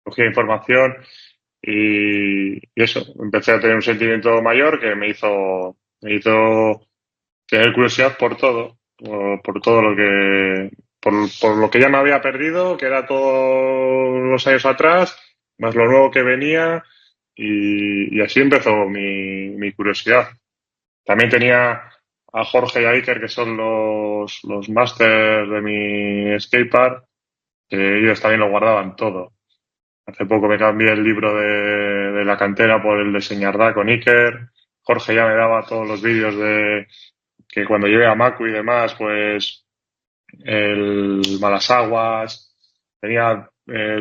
cogía información y eso, empecé a tener un sentimiento mayor que me hizo tener curiosidad por todo, por todo lo por lo que ya me había perdido, que era todos los años atrás, más lo nuevo que venía, y así empezó mi curiosidad. También tenía a Jorge y a Iker, que son los masters de mi skatepark, que ellos también lo guardaban todo. Hace poco me cambié el libro de la cantera por el de Señardá con Iker. Jorge ya me daba todos los vídeos de que cuando llegué a Macu y demás, pues el Malasaguas, tenía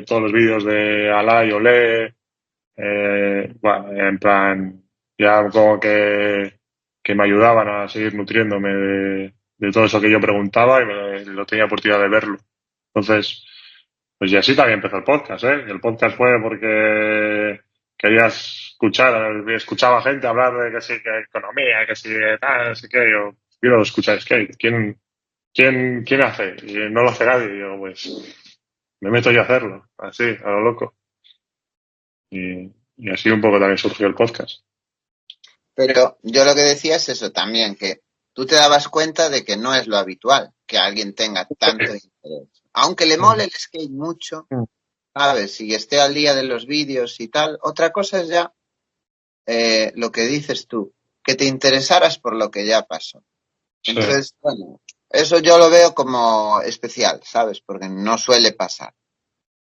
todos los vídeos de Alá y Olé, bueno, en plan, ya como que que me ayudaban a seguir nutriéndome de todo eso que yo preguntaba y lo tenía oportunidad de verlo. Entonces, pues y así también empezó el podcast, ¿eh? El podcast fue porque quería escuchaba gente hablar de que sí, que economía, que sí, que tal, no sé qué. Yo quiero escuchar skate. ¿Quién hace? Y no lo hace nadie. Y yo, pues, me meto yo a hacerlo, así, a lo loco. Y así un poco también surgió el podcast. Pero yo lo que decía es eso también, que tú te dabas cuenta de que no es lo habitual que alguien tenga tanto interés. Aunque le mole el skate mucho, ¿sabes? Si esté al día de los vídeos y tal. Otra cosa es ya lo que dices tú, que te interesaras por lo que ya pasó. Sí, Entonces, bueno, eso yo lo veo como especial, ¿sabes? Porque no suele pasar.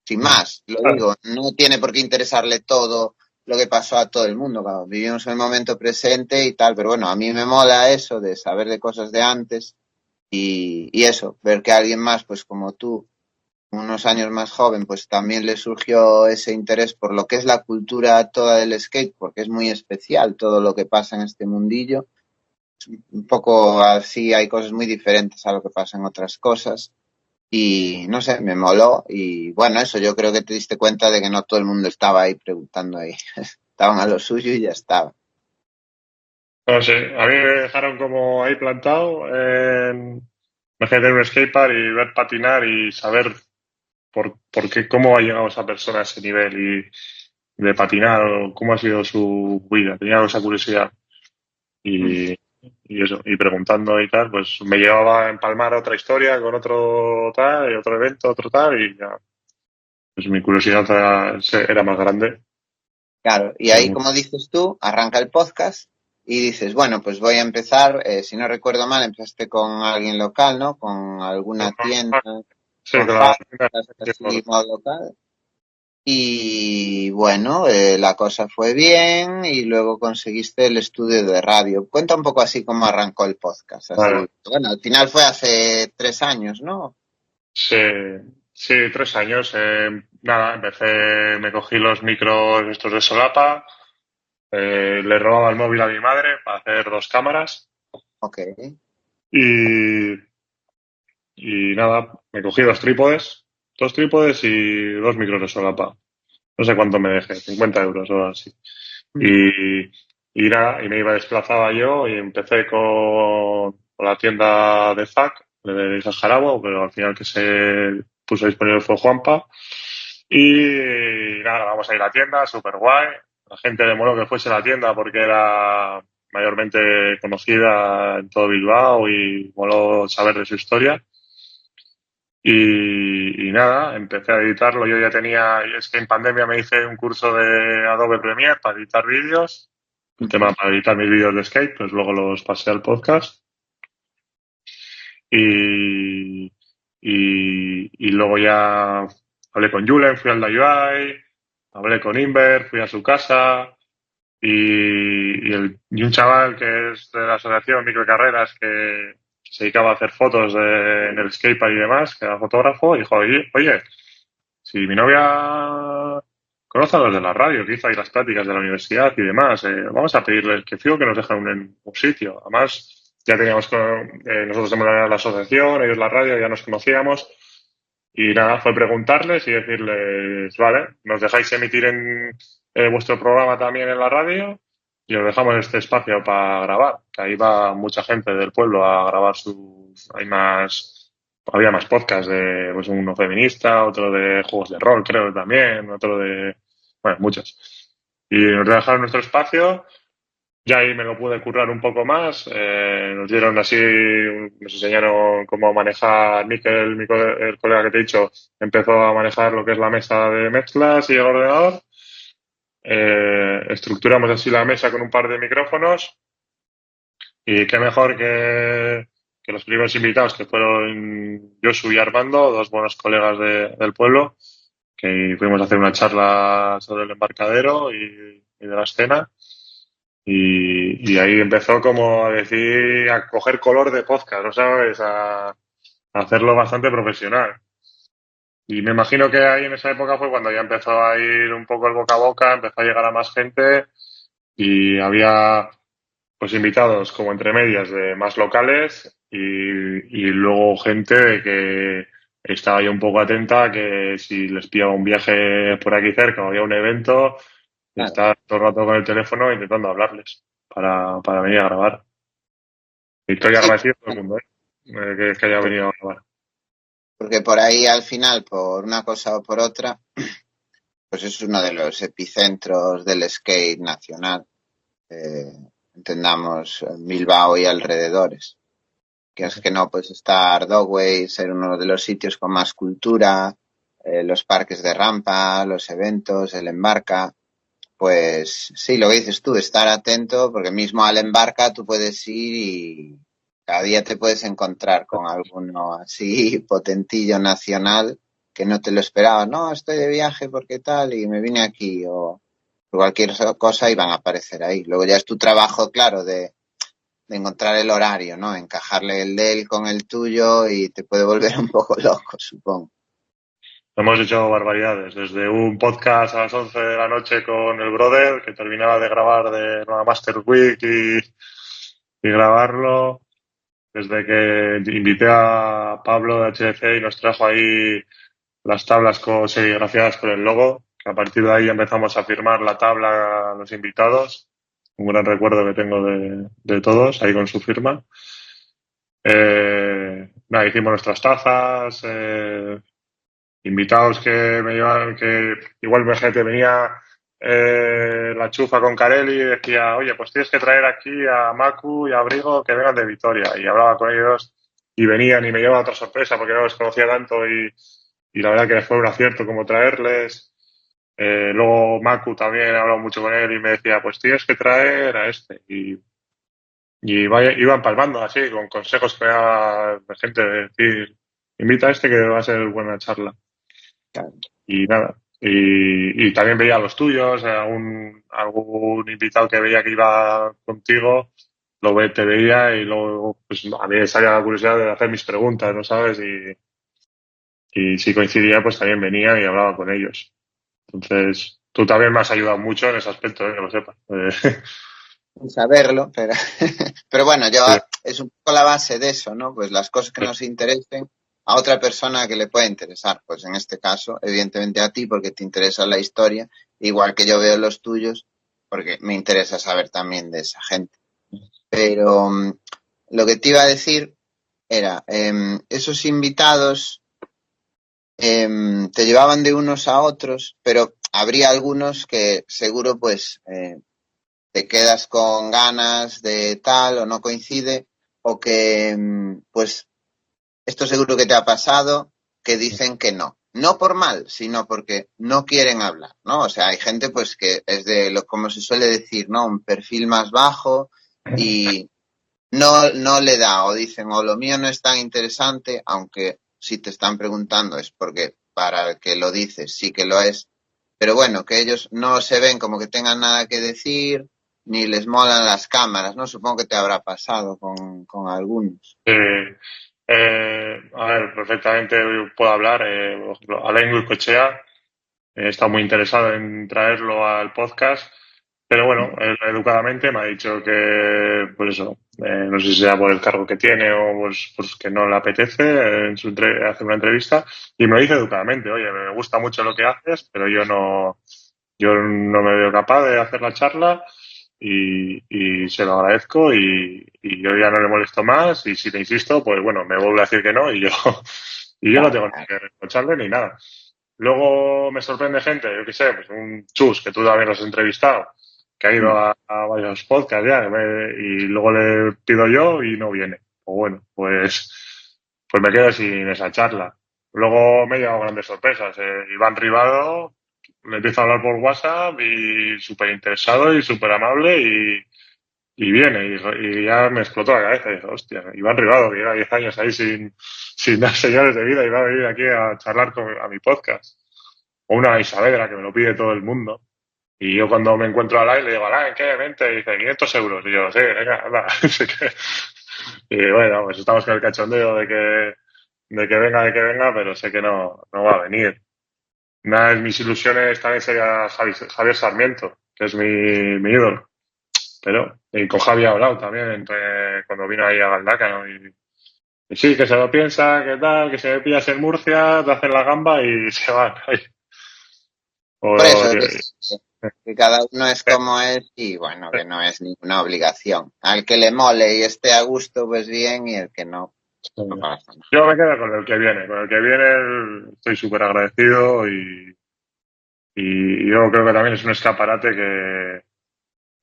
Sin más, lo claro. digo, no tiene por qué interesarle todo lo que pasó a todo el mundo, claro, vivimos en el momento presente y tal, pero bueno, a mí me mola eso de saber de cosas de antes y eso, ver que a alguien más, pues como tú, unos años más joven, pues también le surgió ese interés por lo que es la cultura toda del skate, porque es muy especial todo lo que pasa en este mundillo. Un poco así, hay cosas muy diferentes a lo que pasa en otras cosas. Y no sé, me moló. Y bueno, eso, yo creo que te diste cuenta de que no todo el mundo estaba ahí preguntando ahí. Estaban a lo suyo y ya estaba. No sé, a mí me dejaron como ahí plantado imagínate un skatepark y ver patinar y saber por qué, cómo ha llegado esa persona a ese nivel y de patinar o cómo ha sido su vida. Tenía esa curiosidad y, y eso, y preguntando y tal, pues me llevaba a empalmar otra historia con otro tal, y otro evento, otro tal, y ya, pues mi curiosidad era más grande. Claro, y ahí, como dices tú, arranca el podcast y dices, bueno, pues voy a empezar, si no recuerdo mal, empezaste con alguien local, ¿no? Con alguna tienda, Sí, con claro. fábricas, así, modo local. Y bueno, la cosa fue bien y luego conseguiste el estudio de radio. Cuenta un poco así cómo arrancó el podcast. Claro. Así, bueno, al final fue hace 3 años, ¿no? Sí, sí, 3 años. Nada, me cogí los micros estos de solapa, le robaba el móvil a mi madre para hacer 2 cámaras Ok. y, y nada, me cogí 2 trípodes y 2 micros de solapa. No sé cuánto me dejé, 50 euros o así. Y, y nada, y me iba desplazaba yo y empecé con la tienda de Zac, de Isas Jarabo, pero al final que se puso disponible fue Juanpa. Y nada, vamos a ir a la tienda, súper guay. La gente le moló que fuese a la tienda porque era mayormente conocida en todo Bilbao y moló saber de su historia. Y nada, empecé a editarlo. Yo ya tenía, es que en pandemia me hice un curso de Adobe Premiere para editar vídeos, el tema para editar mis vídeos de skate, pues luego los pasé al podcast. Y, y luego ya hablé con Julen, fui al DIY, hablé con Inver, fui a su casa y un chaval que es de la asociación Microcarreras que se dedicaba a hacer fotos en el skatepark y demás, que era fotógrafo, y dijo, oye, si mi novia conoce a los de la radio, que hizo ahí las prácticas de la universidad y demás, vamos a pedirles que fijo que nos dejen un sitio. Además, ya teníamos, nosotros hemos la asociación, ellos la radio, ya nos conocíamos. Y nada, fue preguntarles y decirles, vale, nos dejáis emitir en vuestro programa también en la radio y os dejamos este espacio para grabar, que ahí va mucha gente del pueblo a grabar había más podcasts de, pues uno feminista, otro de juegos de rol, creo también, otro de, bueno, muchos. Y nos dejaron nuestro espacio, ya ahí me lo pude currar un poco más, nos dieron así, nos enseñaron cómo manejar, Mikel, el colega que te he dicho, empezó a manejar lo que es la mesa de mezclas y el ordenador. Estructuramos así la mesa con un par de micrófonos y qué mejor que los primeros invitados que fueron Josu y Armando, dos buenos colegas del pueblo, que fuimos a hacer una charla sobre el embarcadero y de la escena. Y ahí empezó como a decir, a coger color de podcast, ¿no sabes? A hacerlo bastante profesional. Y me imagino que ahí en esa época fue cuando ya empezó a ir un poco el boca a boca, empezó a llegar a más gente y había pues invitados como entre medias de más locales y luego gente de que estaba yo un poco atenta que si les pillaba un viaje por aquí cerca o había un evento, Claro. estaba todo el rato con el teléfono intentando hablarles para venir a grabar. Y estoy Sí, agradecido a todo el mundo, que haya venido a grabar. porque por ahí al final, por una cosa o por otra, pues es uno de los epicentros del skate nacional. Eh, entendamos Bilbao y alrededores. Que es que no, pues estar Dogway, ser uno de los sitios con más cultura, los parques de rampa, los eventos, el embarca. Pues sí, lo que dices tú, estar atento, porque mismo al embarca tú puedes ir y cada día te puedes encontrar con alguno así potentillo nacional que no te lo esperaba. No, estoy de viaje porque tal y me vine aquí o cualquier cosa y van a aparecer ahí. Luego ya es tu trabajo, claro, de encontrar el horario, ¿no? Encajarle el de él con el tuyo y te puede volver un poco loco, supongo. Hemos hecho barbaridades, desde un podcast a las 11 de la noche con el brother, que terminaba de grabar de la Master Week y grabarlo, desde que invité a Pablo de HDC y nos trajo ahí las tablas serigrafiadas con el logo, que a partir de ahí empezamos a firmar la tabla a los invitados. Un gran recuerdo que tengo de todos, ahí con su firma. Nada, hicimos nuestras tazas, invitados que me llevaban, que igual gente venía la chufa con Carelli y decía, oye, pues tienes que traer aquí a Macu y a Abrigo que vengan de Vitoria. Y hablaba con ellos y venían y me llevaban otra sorpresa porque no los conocía tanto y la verdad que fue un acierto como traerles. Luego Macu también he hablado mucho con él y me decía, pues tienes que traer a este. Iban palmando así, con consejos que me daba la gente de decir, invita a este que va a ser buena charla. Claro. Y nada. Y también veía los tuyos, algún invitado que veía que iba contigo, te veía y luego pues a mí me salía la curiosidad de hacer mis preguntas, ¿no sabes? Y si coincidía, pues también venía y hablaba con ellos. Entonces, tú también me has ayudado mucho en ese aspecto, que lo sepas. Saberlo, pero, pero bueno, yo, Sí, es un poco la base de eso, ¿no? Pues las cosas que nos interesen a otra persona que le pueda interesar. Pues en este caso, evidentemente a ti, porque te interesa la historia, igual que yo veo los tuyos, porque me interesa saber también de esa gente. Pero lo que te iba a decir era, esos invitados te llevaban de unos a otros, pero habría algunos que seguro pues te quedas con ganas de tal o no coincide o que pues esto seguro que te ha pasado que dicen que no. No por mal, sino porque no quieren hablar, ¿no? O sea, hay gente pues que es de lo como se suele decir, ¿no? Un perfil más bajo y no le da o dicen o lo mío no es tan interesante, aunque si te están preguntando es porque para el que lo dices sí que lo es, pero bueno, que ellos no se ven como que tengan nada que decir, ni les molan las cámaras, ¿no? Supongo que te habrá pasado con algunos. a ver, perfectamente puedo hablar. Por ejemplo, Alain Goicoechea está muy interesado en traerlo al podcast, pero bueno, él educadamente me ha dicho que, pues eso, no sé si sea por el cargo que tiene o pues que no le apetece hacer una entrevista, y me lo dice educadamente, oye, me gusta mucho lo que haces, pero yo no me veo capaz de hacer la charla y se lo agradezco y yo ya no le molesto más y si te insisto, pues bueno, me vuelve a decir que no y yo, y yo no Claro, tengo ni que reprocharle ni nada. Luego me sorprende gente, yo qué sé, pues un Chus, que tú también lo has entrevistado, que ha ido a varios podcasts ya, y luego le pido yo y no viene. O bueno, pues me quedo sin esa charla. Luego me he llevado grandes sorpresas. Iván Ribado, le empiezo a hablar por WhatsApp y súper interesado y súper amable y viene. Y ya me explotó la cabeza. Y dije, hostia, Iván Ribado, que lleva 10 años ahí sin dar señales de vida y va a venir aquí a charlar a mi podcast. O una Isabela que me lo pide todo el mundo. Y yo cuando me encuentro a Alain le digo, Alain, ¿qué? Vente. Y dice, 500 euros. Y yo, sí, venga, anda. Y bueno, pues estamos con el cachondeo de que venga, pero sé que no va a venir. Una de mis ilusiones también sería Javier Sarmiento, que es mi ídolo. Pero, y con Javi ha hablado también cuando vino ahí a Galdácano y sí, que se lo piensa, que tal, que se me pillas en Murcia, te hacen la gamba y se van. Por O, eso, que cada uno es como es y bueno, que no es ninguna obligación. Al que le mole y esté a gusto, pues bien, y el que no, no pasa nada. yo me quedo con el que viene. Con el que viene estoy súper agradecido y yo creo que también es un escaparate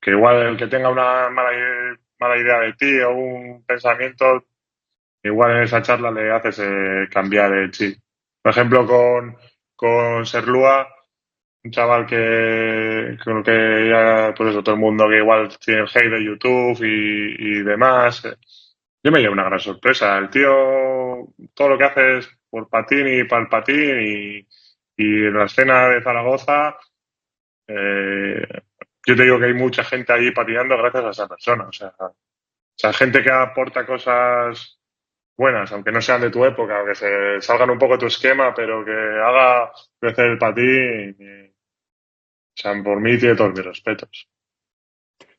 que igual el que tenga una mala idea de ti o un pensamiento, igual en esa charla le haces cambiar el chip. Por ejemplo, con Serlúa, un chaval con el que ya, pues eso, todo el mundo que igual tiene el hate de YouTube y demás. Yo me llevo una gran sorpresa. El tío, todo lo que hace es por patín y para el patín y en la escena de Zaragoza, eh, yo te digo que hay mucha gente ahí patinando gracias a esa persona. O sea, gente que aporta cosas buenas, aunque no sean de tu época, aunque se salgan un poco de tu esquema, pero que haga crecer el patín. O sea, por mí tiene todos mis respetos,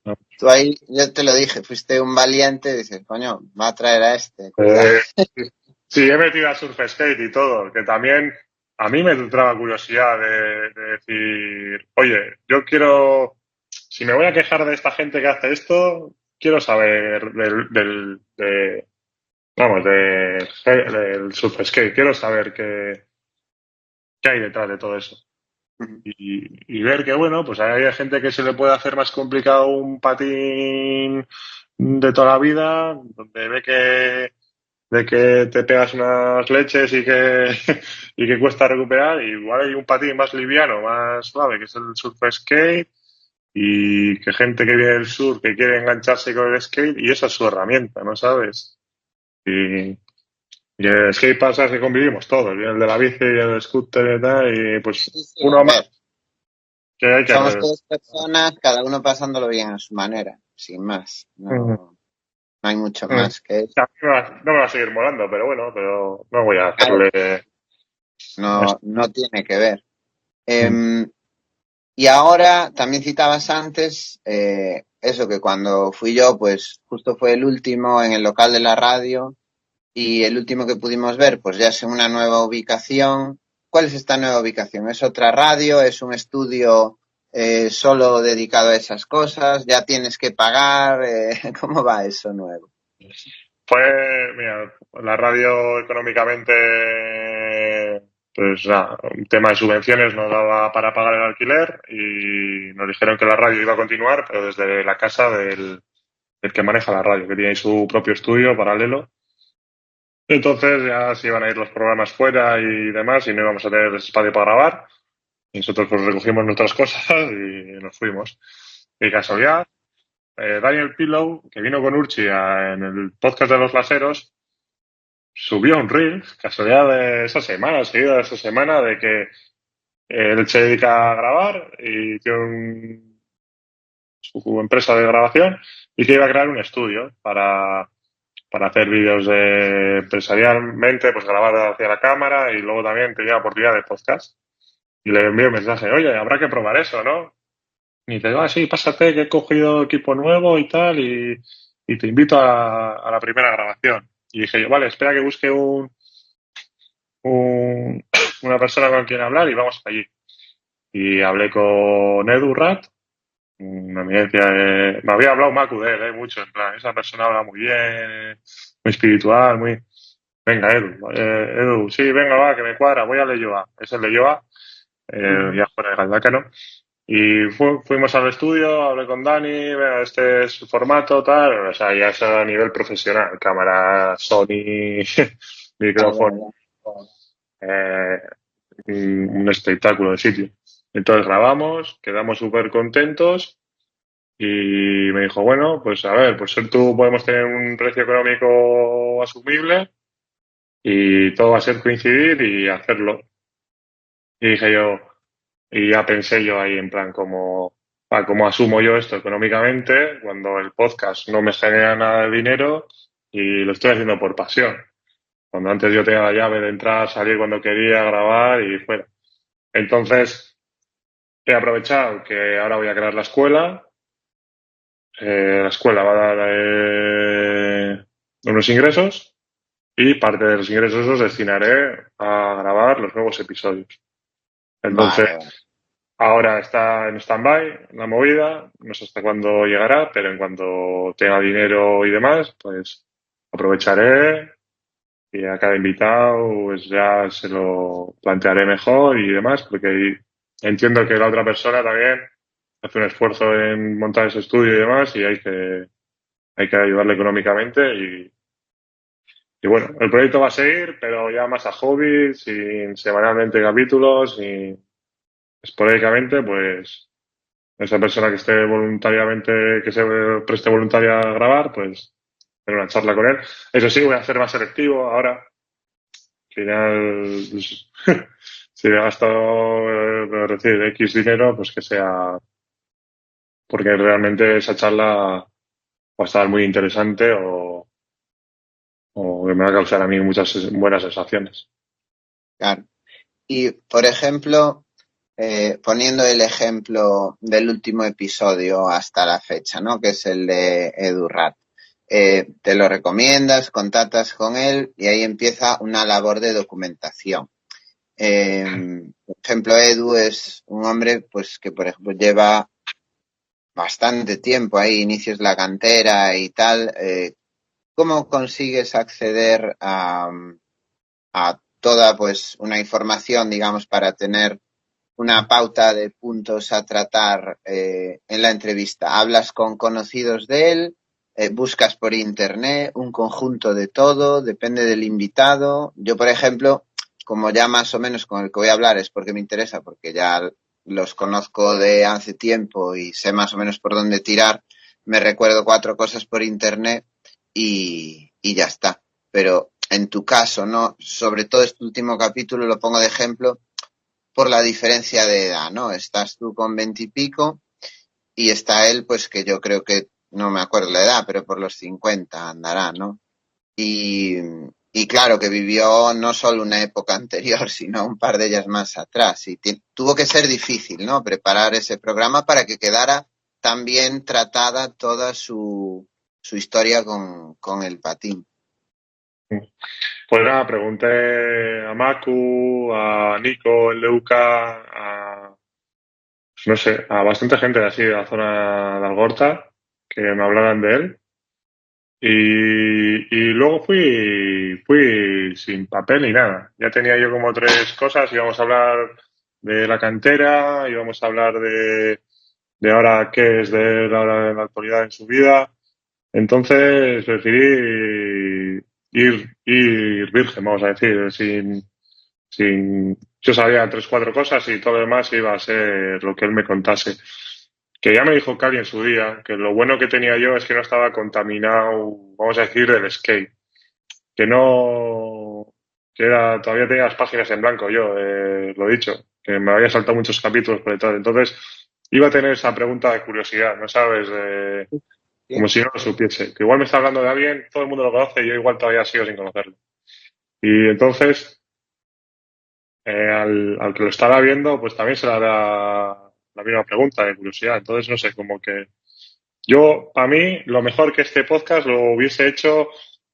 ¿no? Tú ahí, yo te lo dije, fuiste un valiente, dices, coño, va a traer a este, cuidado. Eh, sí, he metido a Surf Skate y todo, que también a mí me entraba curiosidad de decir, oye, yo quiero, si me voy a quejar de esta gente que hace esto, quiero saber vamos, del Surf Skate, quiero saber qué hay detrás de todo eso. Y ver que, bueno, pues hay gente que se le puede hacer más complicado un patín de toda la vida, donde ve de que te pegas unas leches y que cuesta recuperar. Y igual hay un patín más liviano, más suave, que es el surf skate, y que gente que viene del sur que quiere engancharse con el skate, y esa es su herramienta, ¿no sabes? Y el skate pasa que convivimos todos, y el de la bici y el scooter y tal, y pues Sí, sí, a uno más ver, que hay que... somos todas personas, cada uno pasándolo bien a su manera, sin más. Ujú. No, no hay mucho Mm. más que eso. A mí no me va a seguir molando, pero bueno, pero no voy a Claro, hacerle no, esto. no tiene que ver. Mm. Y ahora, también citabas antes, eso que cuando fui yo, pues justo fue el último en el local de la radio y el último que pudimos ver, pues ya es en una nueva ubicación. ¿Cuál es esta nueva ubicación? ¿Es otra radio? ¿Es un estudio solo dedicado a esas cosas? ¿Ya tienes que pagar? ¿Cómo va eso nuevo? Mira, la radio económicamente, pues nada, un tema de subvenciones no daba para pagar el alquiler y nos dijeron que la radio iba a continuar, pero desde la casa del que maneja la radio, que tiene su propio estudio paralelo. Entonces ya se iban a ir los programas fuera y demás y no íbamos a tener espacio para grabar. Y nosotros pues recogimos nuestras cosas y nos fuimos. Y casualidad, Daniel Pillow, que vino con Urchi en el podcast de los laseros, subió un reel, casualidad de esa semana, seguida de esa semana, de que él se dedica a grabar y tiene su empresa de grabación y que iba a crear un estudio para hacer vídeos empresarialmente, pues grabar hacia la cámara y luego también tenía la oportunidad de podcast. Y le envío un mensaje, oye, habrá que probar eso, ¿no? Y te digo, sí, pásate, que he cogido equipo nuevo y tal, y te invito a la primera grabación. Y dije yo, vale, espera que busque un- una persona con quien hablar y vamos allí. Y hablé con Edu Rat, una eminencia me había hablado Macu de él, mucho, en plan, esa persona habla muy bien, muy espiritual, muy... Venga, Edu, Edu, sí, venga, va, que me cuadra, voy a Leyoa. Es el Leyoa, ya fuera de Galdácano. Y fuimos al estudio, hablé con Dani, venga, este es su formato, tal, o sea, ya es a nivel profesional, cámara, Sony, micrófono, eh, un espectáculo de sitio. Entonces grabamos, quedamos súper contentos y me dijo, bueno, pues a ver, pues tú podemos tener un precio económico asumible y todo va a ser coincidir y hacerlo. Y dije yo, y ya pensé yo ahí en plan cómo asumo yo esto económicamente cuando el podcast no me genera nada de dinero y lo estoy haciendo por pasión. Cuando antes yo tenía la llave de entrar, salir cuando quería, grabar y fuera. Entonces, he aprovechado que ahora voy a crear la escuela, la escuela va a dar unos ingresos y parte de los ingresos los destinaré a grabar los nuevos episodios. Entonces, Vale, vale. ahora está en stand-by la movida, no sé hasta cuándo llegará, pero en cuanto tenga dinero y demás, pues aprovecharé y a cada invitado pues ya se lo plantearé mejor y demás, porque entiendo que la otra persona también hace un esfuerzo en montar ese estudio y demás y hay que ayudarle económicamente y bueno, el proyecto va a seguir, pero ya más a hobby, sin semanalmente capítulos y esporádicamente, pues esa persona que esté voluntariamente, que se preste voluntaria a grabar, pues tener una charla con él. Eso sí, voy a ser más selectivo ahora. Al final, pues, si he gastado, decir, X dinero, pues que sea porque realmente esa charla va a estar muy interesante o que me va a causar a mí muchas buenas sensaciones. Claro. Y, por ejemplo, poniendo el ejemplo del último episodio hasta la fecha, ¿no? Que es el de Edurrat. Te lo recomiendas, contactas con él y ahí empieza una labor de documentación. Por ejemplo, Edu es un hombre pues que, por ejemplo, lleva bastante tiempo ahí, inicios la cantera y tal. ¿Cómo consigues acceder a toda pues una información, digamos, para tener una pauta de puntos a tratar en la entrevista? ¿Hablas con conocidos de él? ¿Buscas por internet un conjunto de todo? ¿Depende del invitado? Yo, por ejemplo, como ya más o menos con el que voy a hablar es porque me interesa, porque ya los conozco de hace tiempo y sé más o menos por dónde tirar, me recuerdo 4 cosas por internet y ya está. Pero en tu caso, ¿no? Sobre todo este último capítulo lo pongo de ejemplo por la diferencia de edad, ¿no? Estás tú con 20 y pico y está él, pues que yo creo que, no me acuerdo la edad, pero por los 50 andará, ¿no? Y, y claro, que vivió no solo una época anterior, sino un par de ellas más atrás. Y tuvo que ser difícil, ¿no? Preparar ese programa para que quedara tan bien tratada toda su historia con el patín. Pues nada, pregunté a Macu, a Nico, el Leuca, no sé, a bastante gente de así, de la zona de Algorta, que me hablaran de él. Y luego fui sin papel ni nada. Ya tenía yo como 3 cosas. Íbamos a hablar de la cantera, íbamos a hablar de ahora qué es de él ahora en la actualidad en su vida. Entonces decidí ir virgen, vamos a decir, yo sabía 3, 4 cosas y todo lo demás iba a ser lo que él me contase. Que ya me dijo Cali en su día, que lo bueno que tenía yo es que no estaba contaminado, vamos a decir, del skate. Que no, que era, todavía tenía las páginas en blanco yo, lo he dicho, que me había saltado muchos capítulos por detrás. Entonces, iba a tener esa pregunta de curiosidad, ¿no sabes? Como Sí. si no lo supiese. Que igual me está hablando de alguien, todo el mundo lo conoce y yo igual todavía sigo sin conocerlo. Y entonces, al que lo estará viendo, pues también se le hará la misma pregunta de curiosidad. Entonces, no sé, como que yo, a mí, lo mejor que este podcast lo hubiese hecho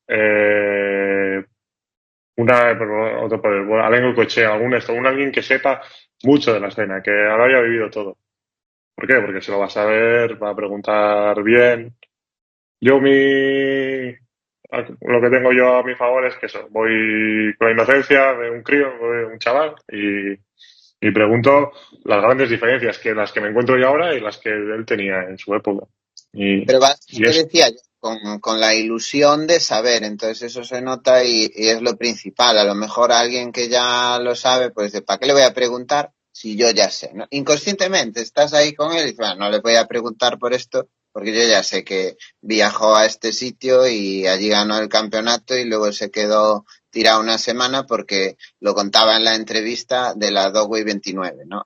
eh, otro por el, alguien coche, alguien que sepa mucho de la escena, que ahora haya vivido todo. ¿Por qué? Porque se lo va a saber, va a preguntar bien. Yo lo que tengo yo a mi favor es que eso, voy con la inocencia de un crío, de un chaval, y pregunto las grandes diferencias que las que me encuentro yo ahora y las que él tenía en su época. Pero vas, Y te es, decía yo, con la ilusión de saber, entonces eso se nota y es lo principal. A lo mejor alguien que ya lo sabe, pues dice, ¿para qué le voy a preguntar si yo ya sé? ¿No? Inconscientemente estás ahí con él y dices, bueno, no le voy a preguntar por esto porque yo ya sé que viajó a este sitio y allí ganó el campeonato y luego se quedó tirado una semana porque lo contaba en la entrevista de la Dogway 29, ¿no?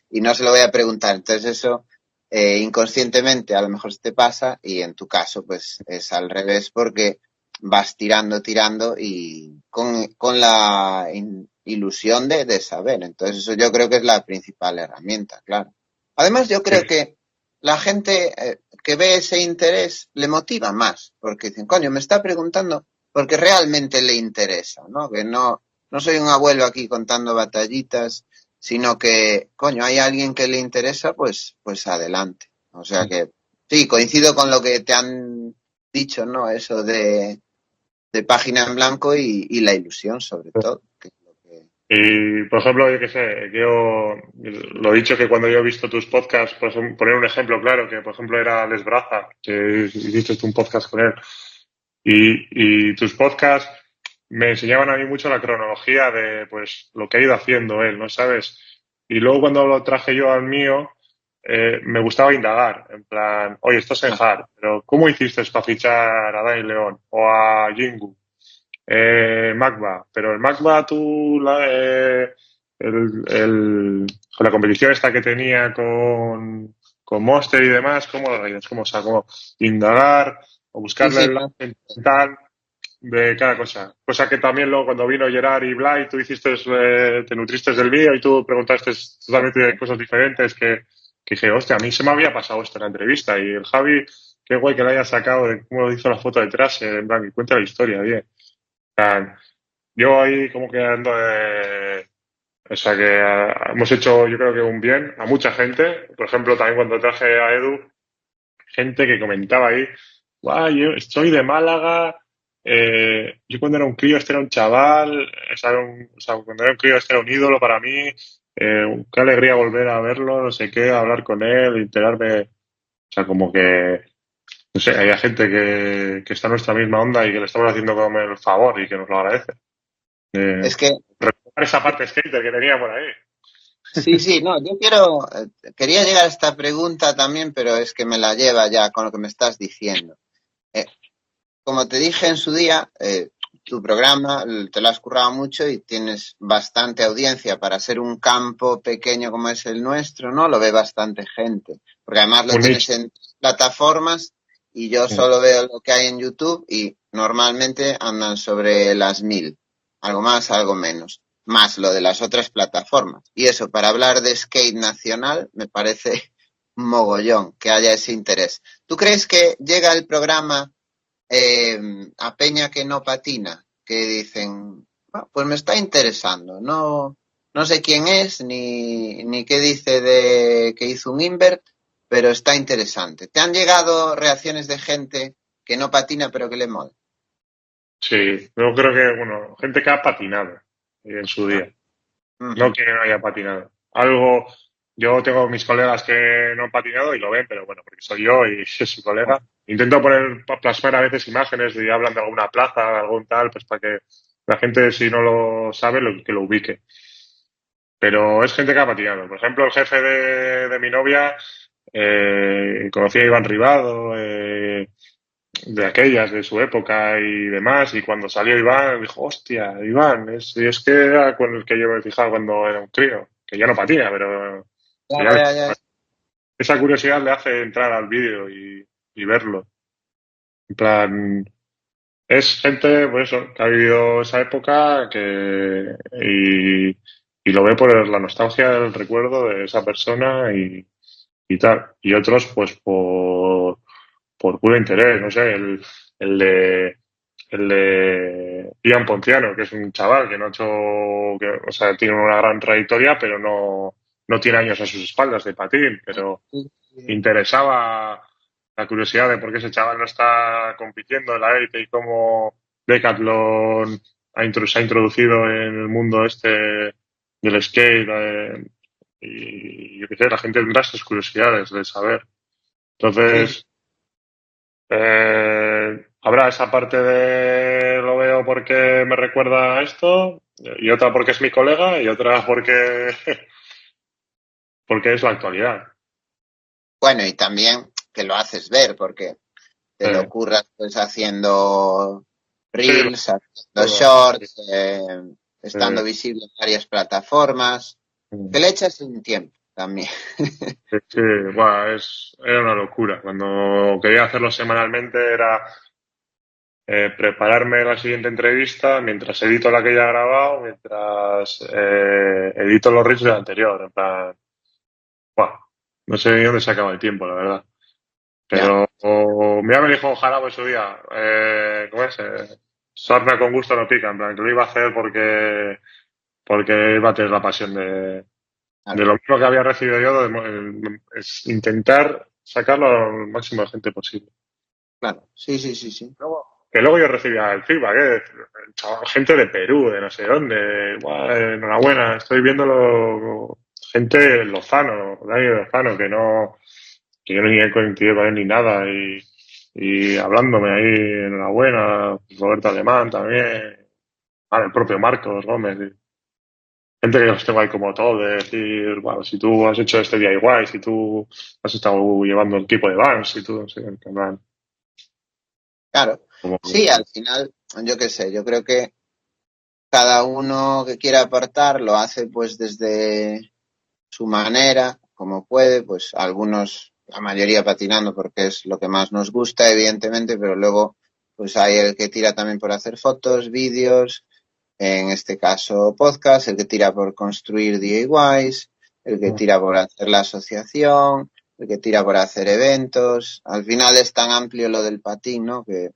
Y no se lo voy a preguntar. Entonces eso inconscientemente a lo mejor se te pasa y en tu caso pues es al revés porque vas tirando y con la ilusión de saber. Entonces eso yo creo que es la principal herramienta, claro. Además yo sí, creo que la gente, que ve ese interés le motiva más, porque dicen, coño, me está preguntando porque realmente le interesa, ¿no? Que no soy un abuelo aquí contando batallitas, sino que, coño, hay alguien que le interesa, pues adelante. O sea que, sí, coincido con lo que te han dicho, ¿no? Eso de página en blanco y la ilusión, sobre todo. Que es lo que... Y, por ejemplo, yo qué sé, yo lo he dicho que cuando yo he visto tus podcasts, por poner un ejemplo claro, que por ejemplo era Les Braza, que hiciste tú un podcast con él, y tus podcasts me enseñaban a mí mucho la cronología de pues lo que ha ido haciendo él, ¿no sabes? Y luego cuando lo traje yo al mío, me gustaba indagar, en plan, oye, esto es en hard, pero ¿cómo hiciste para fichar a Dani León o a Jingu? Magba, pero el Magba tú, con la competición esta que tenía con Monster y demás, ¿cómo lo reías? ¿Cómo, o sea, cómo indagar o Sí, buscarle sí, el lado sentimental de cada cosa? Cosa que también luego cuando vino Gerard y Blay, tú hiciste, te nutriste del mío y tú preguntaste totalmente cosas diferentes que dije, hostia, a mí se me había pasado esto en la entrevista y el Javi, qué guay que le haya sacado de cómo lo hizo la foto detrás, en plan, y cuenta la historia, bien. Sea, yo ahí como que ando de... O sea que hemos hecho yo creo que un bien a mucha gente. Por ejemplo, también cuando traje a Edu, gente que comentaba ahí, guau, yo estoy de Málaga, yo cuando era un crío este era un chaval, o sea, cuando era un crío este era un ídolo para mí, qué alegría volver a verlo, no sé qué, hablar con él, enterarme, o sea, como que, no sé, hay gente que está en nuestra misma onda y que le estamos haciendo como el favor y que nos lo agradece. es que Recuperar esa parte skater que tenía por ahí. sí, sí, no, yo quería llegar a esta pregunta también, pero es que me la lleva ya con lo que me estás diciendo. Eh, Como te dije en su día, tu programa te lo has currado mucho y tienes bastante audiencia para ser un campo pequeño como es el nuestro, ¿no? Lo ve bastante gente, porque además lo Un tienes nicho. en plataformas y yo solo veo lo que hay en YouTube y normalmente andan sobre las 1000, algo más, algo menos, más lo de las otras plataformas. Y eso, para hablar de skate nacional, me parece un mogollón que haya ese interés. ¿Tú crees que llega el programa a Peña que no patina, que dicen, "Ah, pues me está interesando, no sé quién es ni qué dice de que hizo un invert, pero está interesante"? ¿Te han llegado reacciones de gente que no patina pero que le mola? Sí, yo creo que, bueno, gente que ha patinado en su Ah, día, no uh-huh. que no haya patinado. Algo, yo tengo mis colegas que no han patinado y lo ven, pero bueno, porque soy yo y es mi colega. Intento plasmar a veces imágenes y hablan de alguna plaza, de algún tal, pues para que la gente, si no lo sabe, que lo ubique. Pero es gente que ha patinado. Por ejemplo, el jefe de mi novia conocía a Iván Ribado, de aquellas, de su época y demás, y cuando salió Iván, dijo, hostia, Iván, es que era con el que yo me fijaba cuando era un crío, que ya no patina, pero que Ya, ya ya, ya. esa curiosidad le hace entrar al vídeo y verlo. En plan, es gente, pues eso, que ha vivido esa época y lo ve por la nostalgia del recuerdo de esa persona y tal. Y otros, pues por puro interés, no sé, el de el de Ian Ponciano, que es un chaval que no ha hecho, o sea, tiene una gran trayectoria, pero no tiene años a sus espaldas de patín, pero Sí, sí. interesaba la curiosidad de por qué ese chaval no está compitiendo en la élite y cómo Decathlon se ha introducido en el mundo este del skate, y yo qué sé, la gente tendrá esas curiosidades de saber. Sí, sí. Entonces, habrá esa parte de lo veo porque me recuerda a esto, y otra porque es mi colega, y otra porque es la actualidad. Bueno, y también que lo haces ver, porque te lo Eh, curras pues haciendo sí, reels, haciendo lo shorts, estando eh, visible en varias plataformas, que le echas un tiempo también. sí, buah, era una locura. Cuando quería hacerlo semanalmente era prepararme la siguiente entrevista mientras edito la que ya he grabado, mientras edito los reels de la anterior. En plan, buah, no sé ni dónde se acaba el tiempo, la verdad. Ya, Pero mira, me dijo Jarabo en su día, ¿cómo es? Sarna con gusto no pica, en plan, que lo iba a hacer porque iba a tener la pasión de claro, lo mismo que había recibido yo, es intentar sacarlo al máximo de gente posible. claro. Sí, sí, sí, sí. Que luego yo recibía el feedback, chaval, gente de Perú, de no sé dónde, "Buah, enhorabuena, estoy viéndolo, gente en Lozano, Dani Lozano, que yo no ni he coincidido con él ni nada, y hablándome ahí, enhorabuena, Roberto Alemán también, el propio Marcos Gómez, gente que los tengo ahí como todo, de decir, bueno, si tú has hecho este día igual, si tú has estado llevando el equipo de Vans, si tú, no sé, en plan, Claro. como, Sí, al final, yo qué sé, yo creo que cada uno que quiera aportar lo hace pues desde su manera, como puede, pues algunos, la mayoría patinando porque es lo que más nos gusta, evidentemente, pero luego pues hay el que tira también por hacer fotos, vídeos, en este caso podcast, el que tira por construir DIYs, el que tira por hacer la asociación, el que tira por hacer eventos. Al final es tan amplio lo del patín, ¿no? Que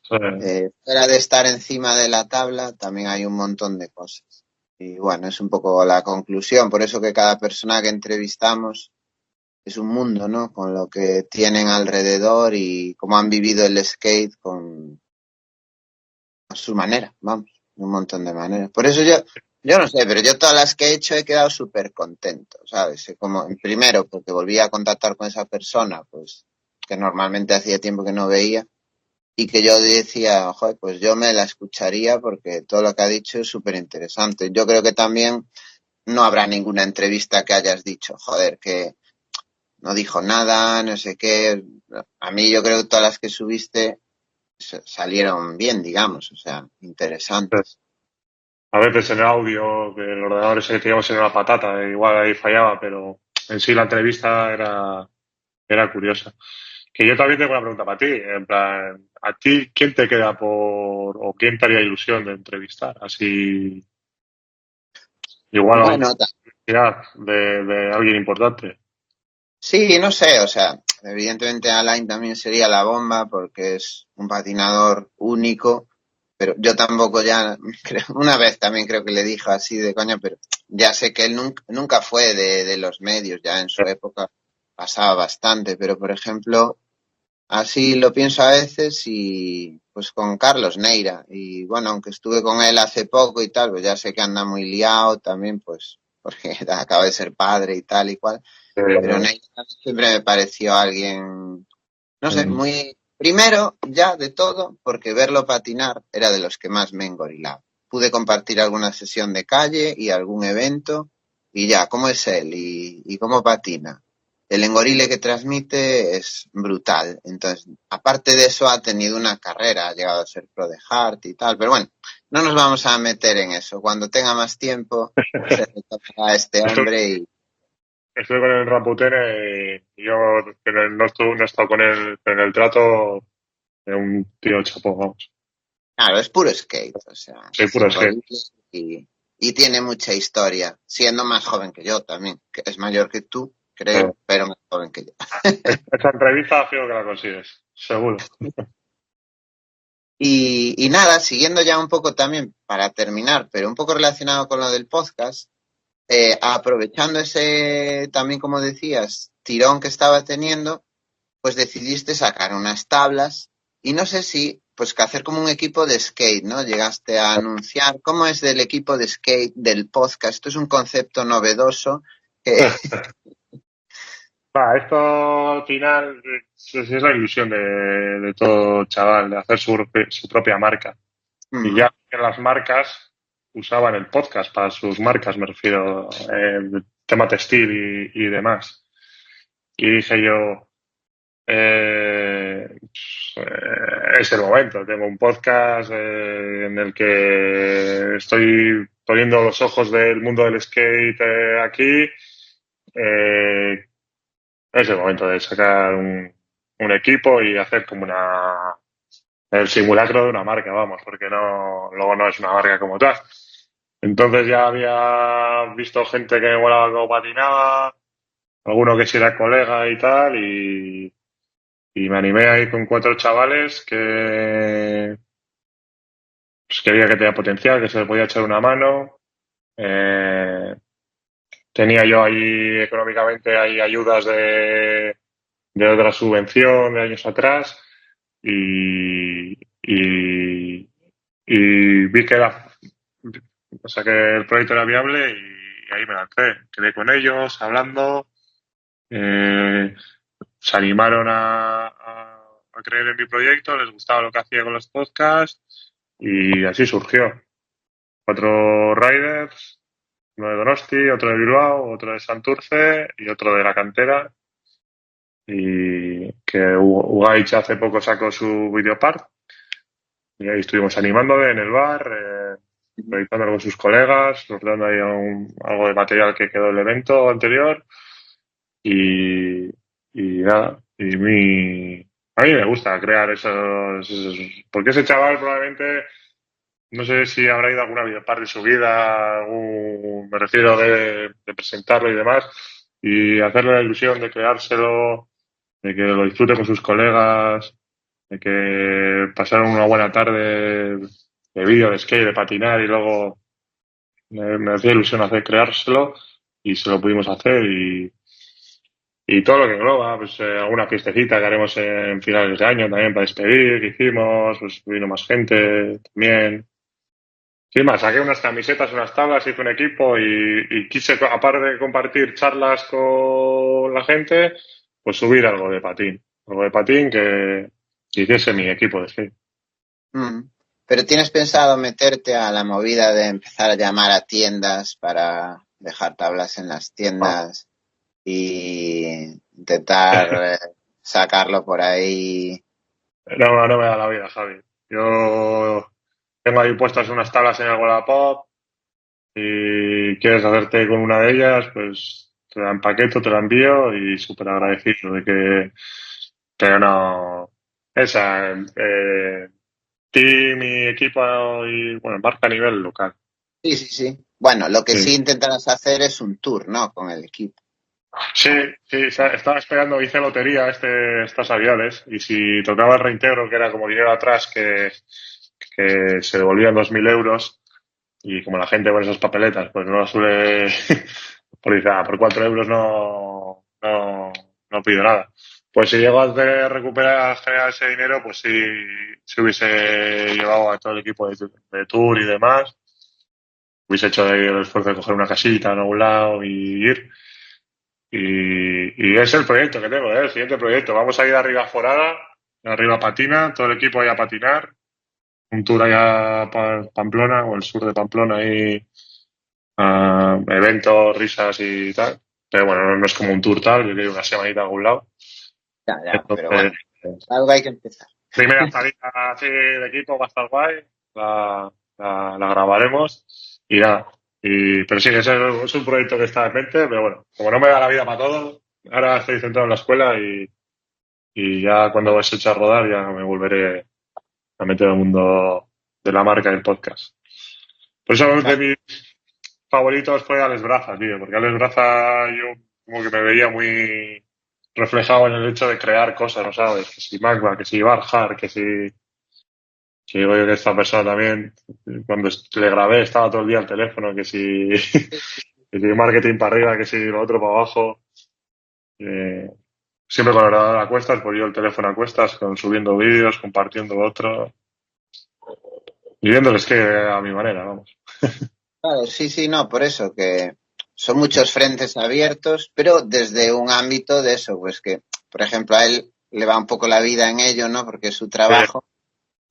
fuera de estar encima de la tabla, también hay un montón de cosas. Y bueno, es un poco la conclusión. Por eso que cada persona que entrevistamos es un mundo, ¿no? Con lo que tienen alrededor y cómo han vivido el skate con a su manera, vamos, un montón de maneras. Por eso yo no sé, pero yo todas las que he hecho he quedado súper contento, ¿sabes? Como, primero, porque volví a contactar con esa persona, pues, que normalmente hacía tiempo que no veía y que yo decía, joder, pues yo me la escucharía porque todo lo que ha dicho es súper interesante. Yo creo que también no habrá ninguna entrevista que hayas dicho, joder, que no dijo nada, no sé qué. A mí yo creo que todas las que subiste salieron bien, digamos, o sea, interesantes. a veces en el audio, que el ordenador ese que teníamos era una patata, igual ahí fallaba, pero en sí la entrevista era curiosa. Que yo también tengo una pregunta para ti, en plan, ¿a ti quién te queda o quién te haría ilusión de entrevistar? Así, igual alguna Bueno, curiosidad de alguien importante. sí, no sé, o sea, evidentemente Alain también sería la bomba porque es un patinador único, pero yo tampoco ya, creo, una vez también creo que le dijo así de coña, pero ya sé que él nunca fue de los medios, ya en su época pasaba bastante, pero por ejemplo, así lo pienso a veces y pues con Carlos Neira, y bueno, aunque estuve con él hace poco y tal, pues ya sé que anda muy liado también, pues porque acaba de ser padre y tal y cual, pero Eh, Neira siempre me pareció alguien, no sé, mm, muy, primero ya de todo, porque verlo patinar era de los que más me engorilaba. Pude compartir alguna sesión de calle y algún evento y ya, ¿cómo es él y cómo patina? El engorile que transmite es brutal. Entonces, aparte de eso, ha tenido una carrera, ha llegado a ser pro de Hart y tal, pero bueno, no nos vamos a meter en eso. Cuando tenga más tiempo, se retomará a este estoy, hombre y, estoy con el Ramputene y yo pero no he estado con él, pero en el trato de un tío chapó, vamos. claro, es puro skate, o sea, Soy puro skate. engorile y tiene mucha historia, siendo más joven que yo también, que es mayor que tú, creo, pero más joven que yo. Esa entrevista fijo que la consigues, seguro. Y nada, siguiendo ya un poco también para terminar, pero un poco relacionado con lo del podcast, aprovechando ese, también como decías, tirón que estaba teniendo, pues decidiste sacar unas tablas y no sé si, pues que hacer como un equipo de skate, ¿no? Llegaste a anunciar cómo es del equipo de skate del podcast. Esto es un concepto novedoso que, Esto al final es la ilusión de todo chaval, de hacer su propia marca. Y ya que las marcas usaban el podcast para sus marcas, me refiero, el tema textil y demás. Y dije yo, es el momento. Tengo un podcast en el que estoy poniendo los ojos del mundo del skate aquí. Eh, es el momento de sacar un equipo y hacer como el simulacro de una marca, vamos, porque luego no es una marca como tal. Entonces ya había visto gente que me molaba cómo patinaba, alguno que sí era colega y tal, y me animé ahí con 4 chavales que pues, que veía que tenía potencial, que se le podía echar una mano. Tenía yo ahí económicamente hay ayudas de otra subvención de años atrás y, y vi que o sea, que el proyecto era viable y ahí me lancé. Quedé con ellos hablando, eh, se animaron a creer en mi proyecto, les gustaba lo que hacía con los podcasts y así surgió. 4 riders, uno de Donosti, otro de Bilbao, otro de Santurce y otro de la cantera. Y que Ugaich hace poco sacó su videopart y ahí estuvimos animándole en el bar, proyectándolo con sus colegas, nos dando ahí algo de material que quedó del evento anterior y, y nada, a mí me gusta crear porque ese chaval probablemente, no sé si habrá ido a alguna videopart de su vida, me refiero de presentarlo y demás, y hacerle la ilusión de creárselo, de que lo disfrute con sus colegas, de que pasaron una buena tarde de vídeo, de skate, de patinar y luego me hacía ilusión hacer creárselo y se lo pudimos hacer y todo lo que engloba, pues alguna fiestecita que haremos en finales de año también para despedir, que hicimos, pues vino más gente también. Sí, más, saqué unas camisetas, unas tablas, hice un equipo y quise, aparte de compartir charlas con la gente, pues subir algo de patín. Algo de patín que hiciese mi equipo de skate. Mm. Pero ¿tienes pensado meterte a la movida de empezar a llamar a tiendas para dejar tablas en las tiendas y intentar sacarlo por ahí? No, no me da la vida, Javi. Yo tengo ahí puestas unas tablas en el Wallapop y quieres hacerte con una de ellas, pues te la empaqueto, te la envío y súper agradecido de que... Pero no... Esa, team y equipo y, bueno, marca a nivel local. Sí, sí, sí. Bueno, lo que Sí, sí intentarás hacer es un tour, ¿no? Con el equipo. sí, sí, estaba esperando, hice lotería estas Navidades y si tocaba el reintegro, que era como dinero atrás, que se devolvían 2.000 euros y como la gente con esas papeletas, pues no suele, por 4 euros no pido nada. Pues si llego a recuperar, generar ese dinero, pues sí, se hubiese llevado a todo el equipo de tour y demás. Hubiese hecho ahí el esfuerzo de coger una casita en algún lado y ir. Y es el proyecto que tengo, el siguiente proyecto. Vamos a ir arriba a Forada, arriba a Patina, todo el equipo ahí a patinar. Un tour allá a Pamplona o el sur de Pamplona ahí, eventos, risas y tal. Pero bueno, no es como un tour tal, que hay una semanita a algún lado. Ya, ya, pero bueno, Entonces, algo hay que empezar. primera salida así de equipo va a estar guay, la grabaremos y nada. Pero sí, ese es un proyecto que está en mente, pero bueno, como no me da la vida para todo, ahora estoy centrado en la escuela y ya cuando se eche a rodar ya me volveré a meter al mundo de la marca y el podcast. Por eso de Vale. mis favoritos fue Alex Braza, tío, porque Alex Braza yo como que me veía muy reflejado en el hecho de crear cosas, ¿no sabes? Que si Magma, que si Barjar, que digo yo que esta persona también, cuando le grabé estaba todo el día al teléfono, que si, que si marketing para arriba, que si lo otro para abajo. Eh, siempre con el ordenador a cuestas, pues yo el teléfono a cuestas, subiendo vídeos, compartiendo otro, y viéndoles que a mi manera, vamos. Claro, sí, sí, no, por eso que son muchos frentes abiertos, pero desde un ámbito de eso, pues que, por ejemplo, a él le va un poco la vida en ello, ¿no? Porque es su trabajo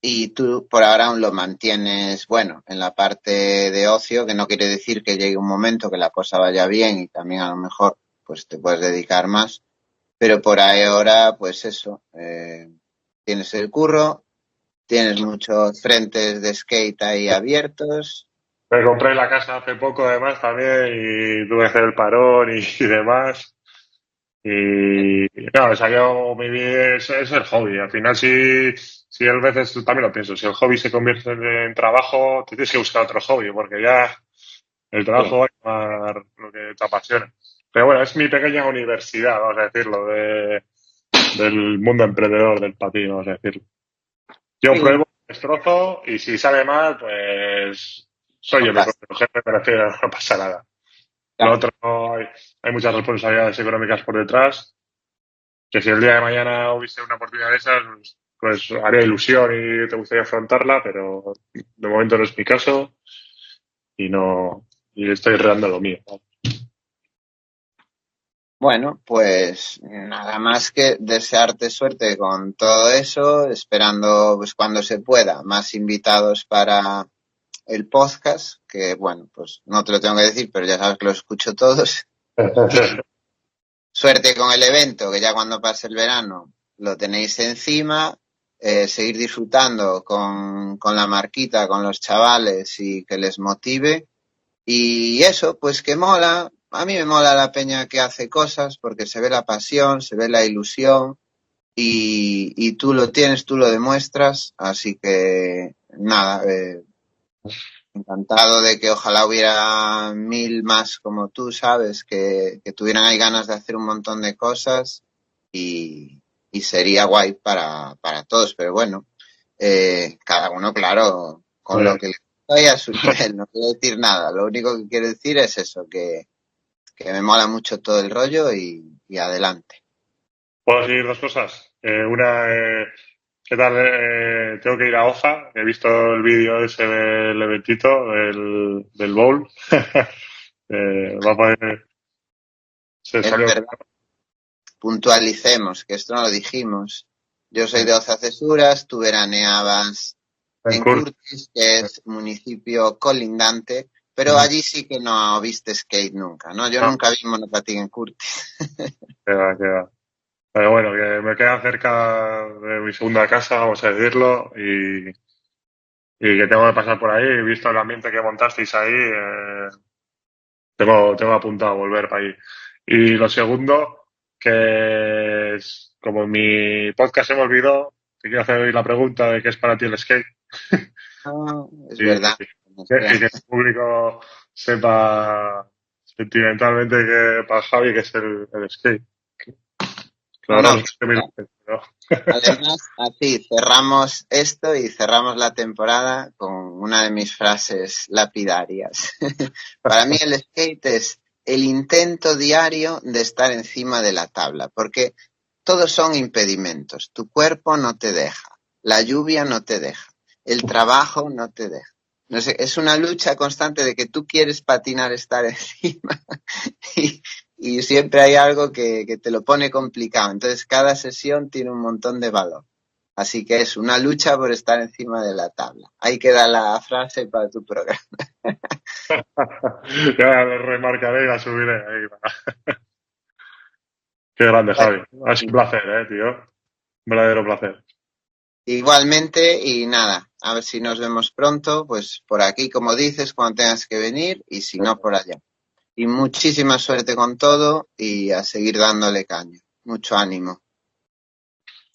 y tú por ahora aún lo mantienes, bueno, en la parte de ocio, que no quiere decir que llegue un momento que la cosa vaya bien y también a lo mejor pues te puedes dedicar más, pero por ahora, pues eso, tienes el curro, tienes muchos frentes de skate ahí abiertos. Me compré la casa hace poco, además, también, y tuve que hacer el parón y demás. Y no, me salió muy bien, es el hobby. Al final, si a veces también lo pienso, si el hobby se convierte en trabajo, te tienes que buscar otro hobby, porque ya el trabajo va a llamar lo que te apasiona. Pero bueno, es mi pequeña universidad, vamos a decirlo, del mundo emprendedor del patín, vamos a decirlo. Yo Sí, pruebo, destrozo y si sale mal, pues soy yo mi fantástico. propio jefe, me refiero, no pasa nada. Lo otro, hay muchas responsabilidades económicas por detrás, que si el día de mañana hubiese una oportunidad de esas, pues haría ilusión y te gustaría afrontarla, pero de momento no es mi caso y no, y estoy reando lo mío. Bueno, pues nada más que desearte suerte con todo eso, esperando pues cuando se pueda más invitados para el podcast, que bueno, pues no te lo tengo que decir, pero ya sabes que los escucho todos. Y suerte con el evento, que ya cuando pase el verano lo tenéis encima, seguir disfrutando con la marquita, con los chavales y que les motive. Y eso, pues que mola. A mí me mola la peña que hace cosas porque se ve la pasión, se ve la ilusión y tú lo tienes, tú lo demuestras. Así que nada, encantado de que ojalá hubiera 1000 más como tú, ¿sabes? Que tuvieran ahí ganas de hacer un montón de cosas y sería guay para todos. Pero bueno, cada uno, claro, con lo Hombre, que le gusta y a su nivel. No quiero decir nada. Lo único que quiero decir es eso, que me mola mucho todo el rollo y adelante. ¿puedo decir dos cosas? ¿Qué tal? Tengo que ir a Oza. He visto el vídeo ese del eventito, del bowl. Va a poder, se Es salió verdad, puntualicemos, que esto no lo dijimos. Yo soy en, de Oza-Cesuras, tú veraneabas en en Curtis. Curtis, que es municipio colindante, pero Ujú. allí sí que no viste skate nunca, ¿no? Yo No, nunca vi monopatín en Curtis. queda, queda. Pero bueno, que me queda cerca de mi segunda casa, vamos a decirlo, y que tengo que pasar por ahí. He visto el ambiente que montasteis ahí, tengo apuntado a volver para ahí. Y lo segundo, que es, como en mi podcast se me olvidó, te quiero hacer hoy la pregunta de qué es para ti el skate. Ah, es Y, verdad. y que el público sepa sentimentalmente que para Javi que es el skate. Que la No, verdad no, no sé qué me dice, pero además, así cerramos esto y cerramos la temporada con una de mis frases lapidarias. Para mí el skate es el intento diario de estar encima de la tabla, porque todos son impedimentos. Tu cuerpo no te deja, la lluvia no te deja, el trabajo no te deja. No sé, es una lucha constante de que tú quieres patinar, estar encima y, y siempre hay algo que te lo pone complicado. Entonces cada sesión tiene un montón de valor. Así que es una lucha por estar encima de la tabla. Ahí queda la frase para tu programa. ya lo remarcaré y la subiré ahí. Qué grande, Bueno, Javi. Ha sido un placer, tío. Un verdadero placer. igualmente y nada, a ver si nos vemos pronto, pues por aquí como dices, cuando tengas que venir y si no por allá. Y muchísima suerte con todo y a seguir dándole caña. Mucho ánimo.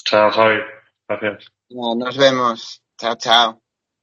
Chao, Javi. Gracias. Nos vemos. Chao, chao.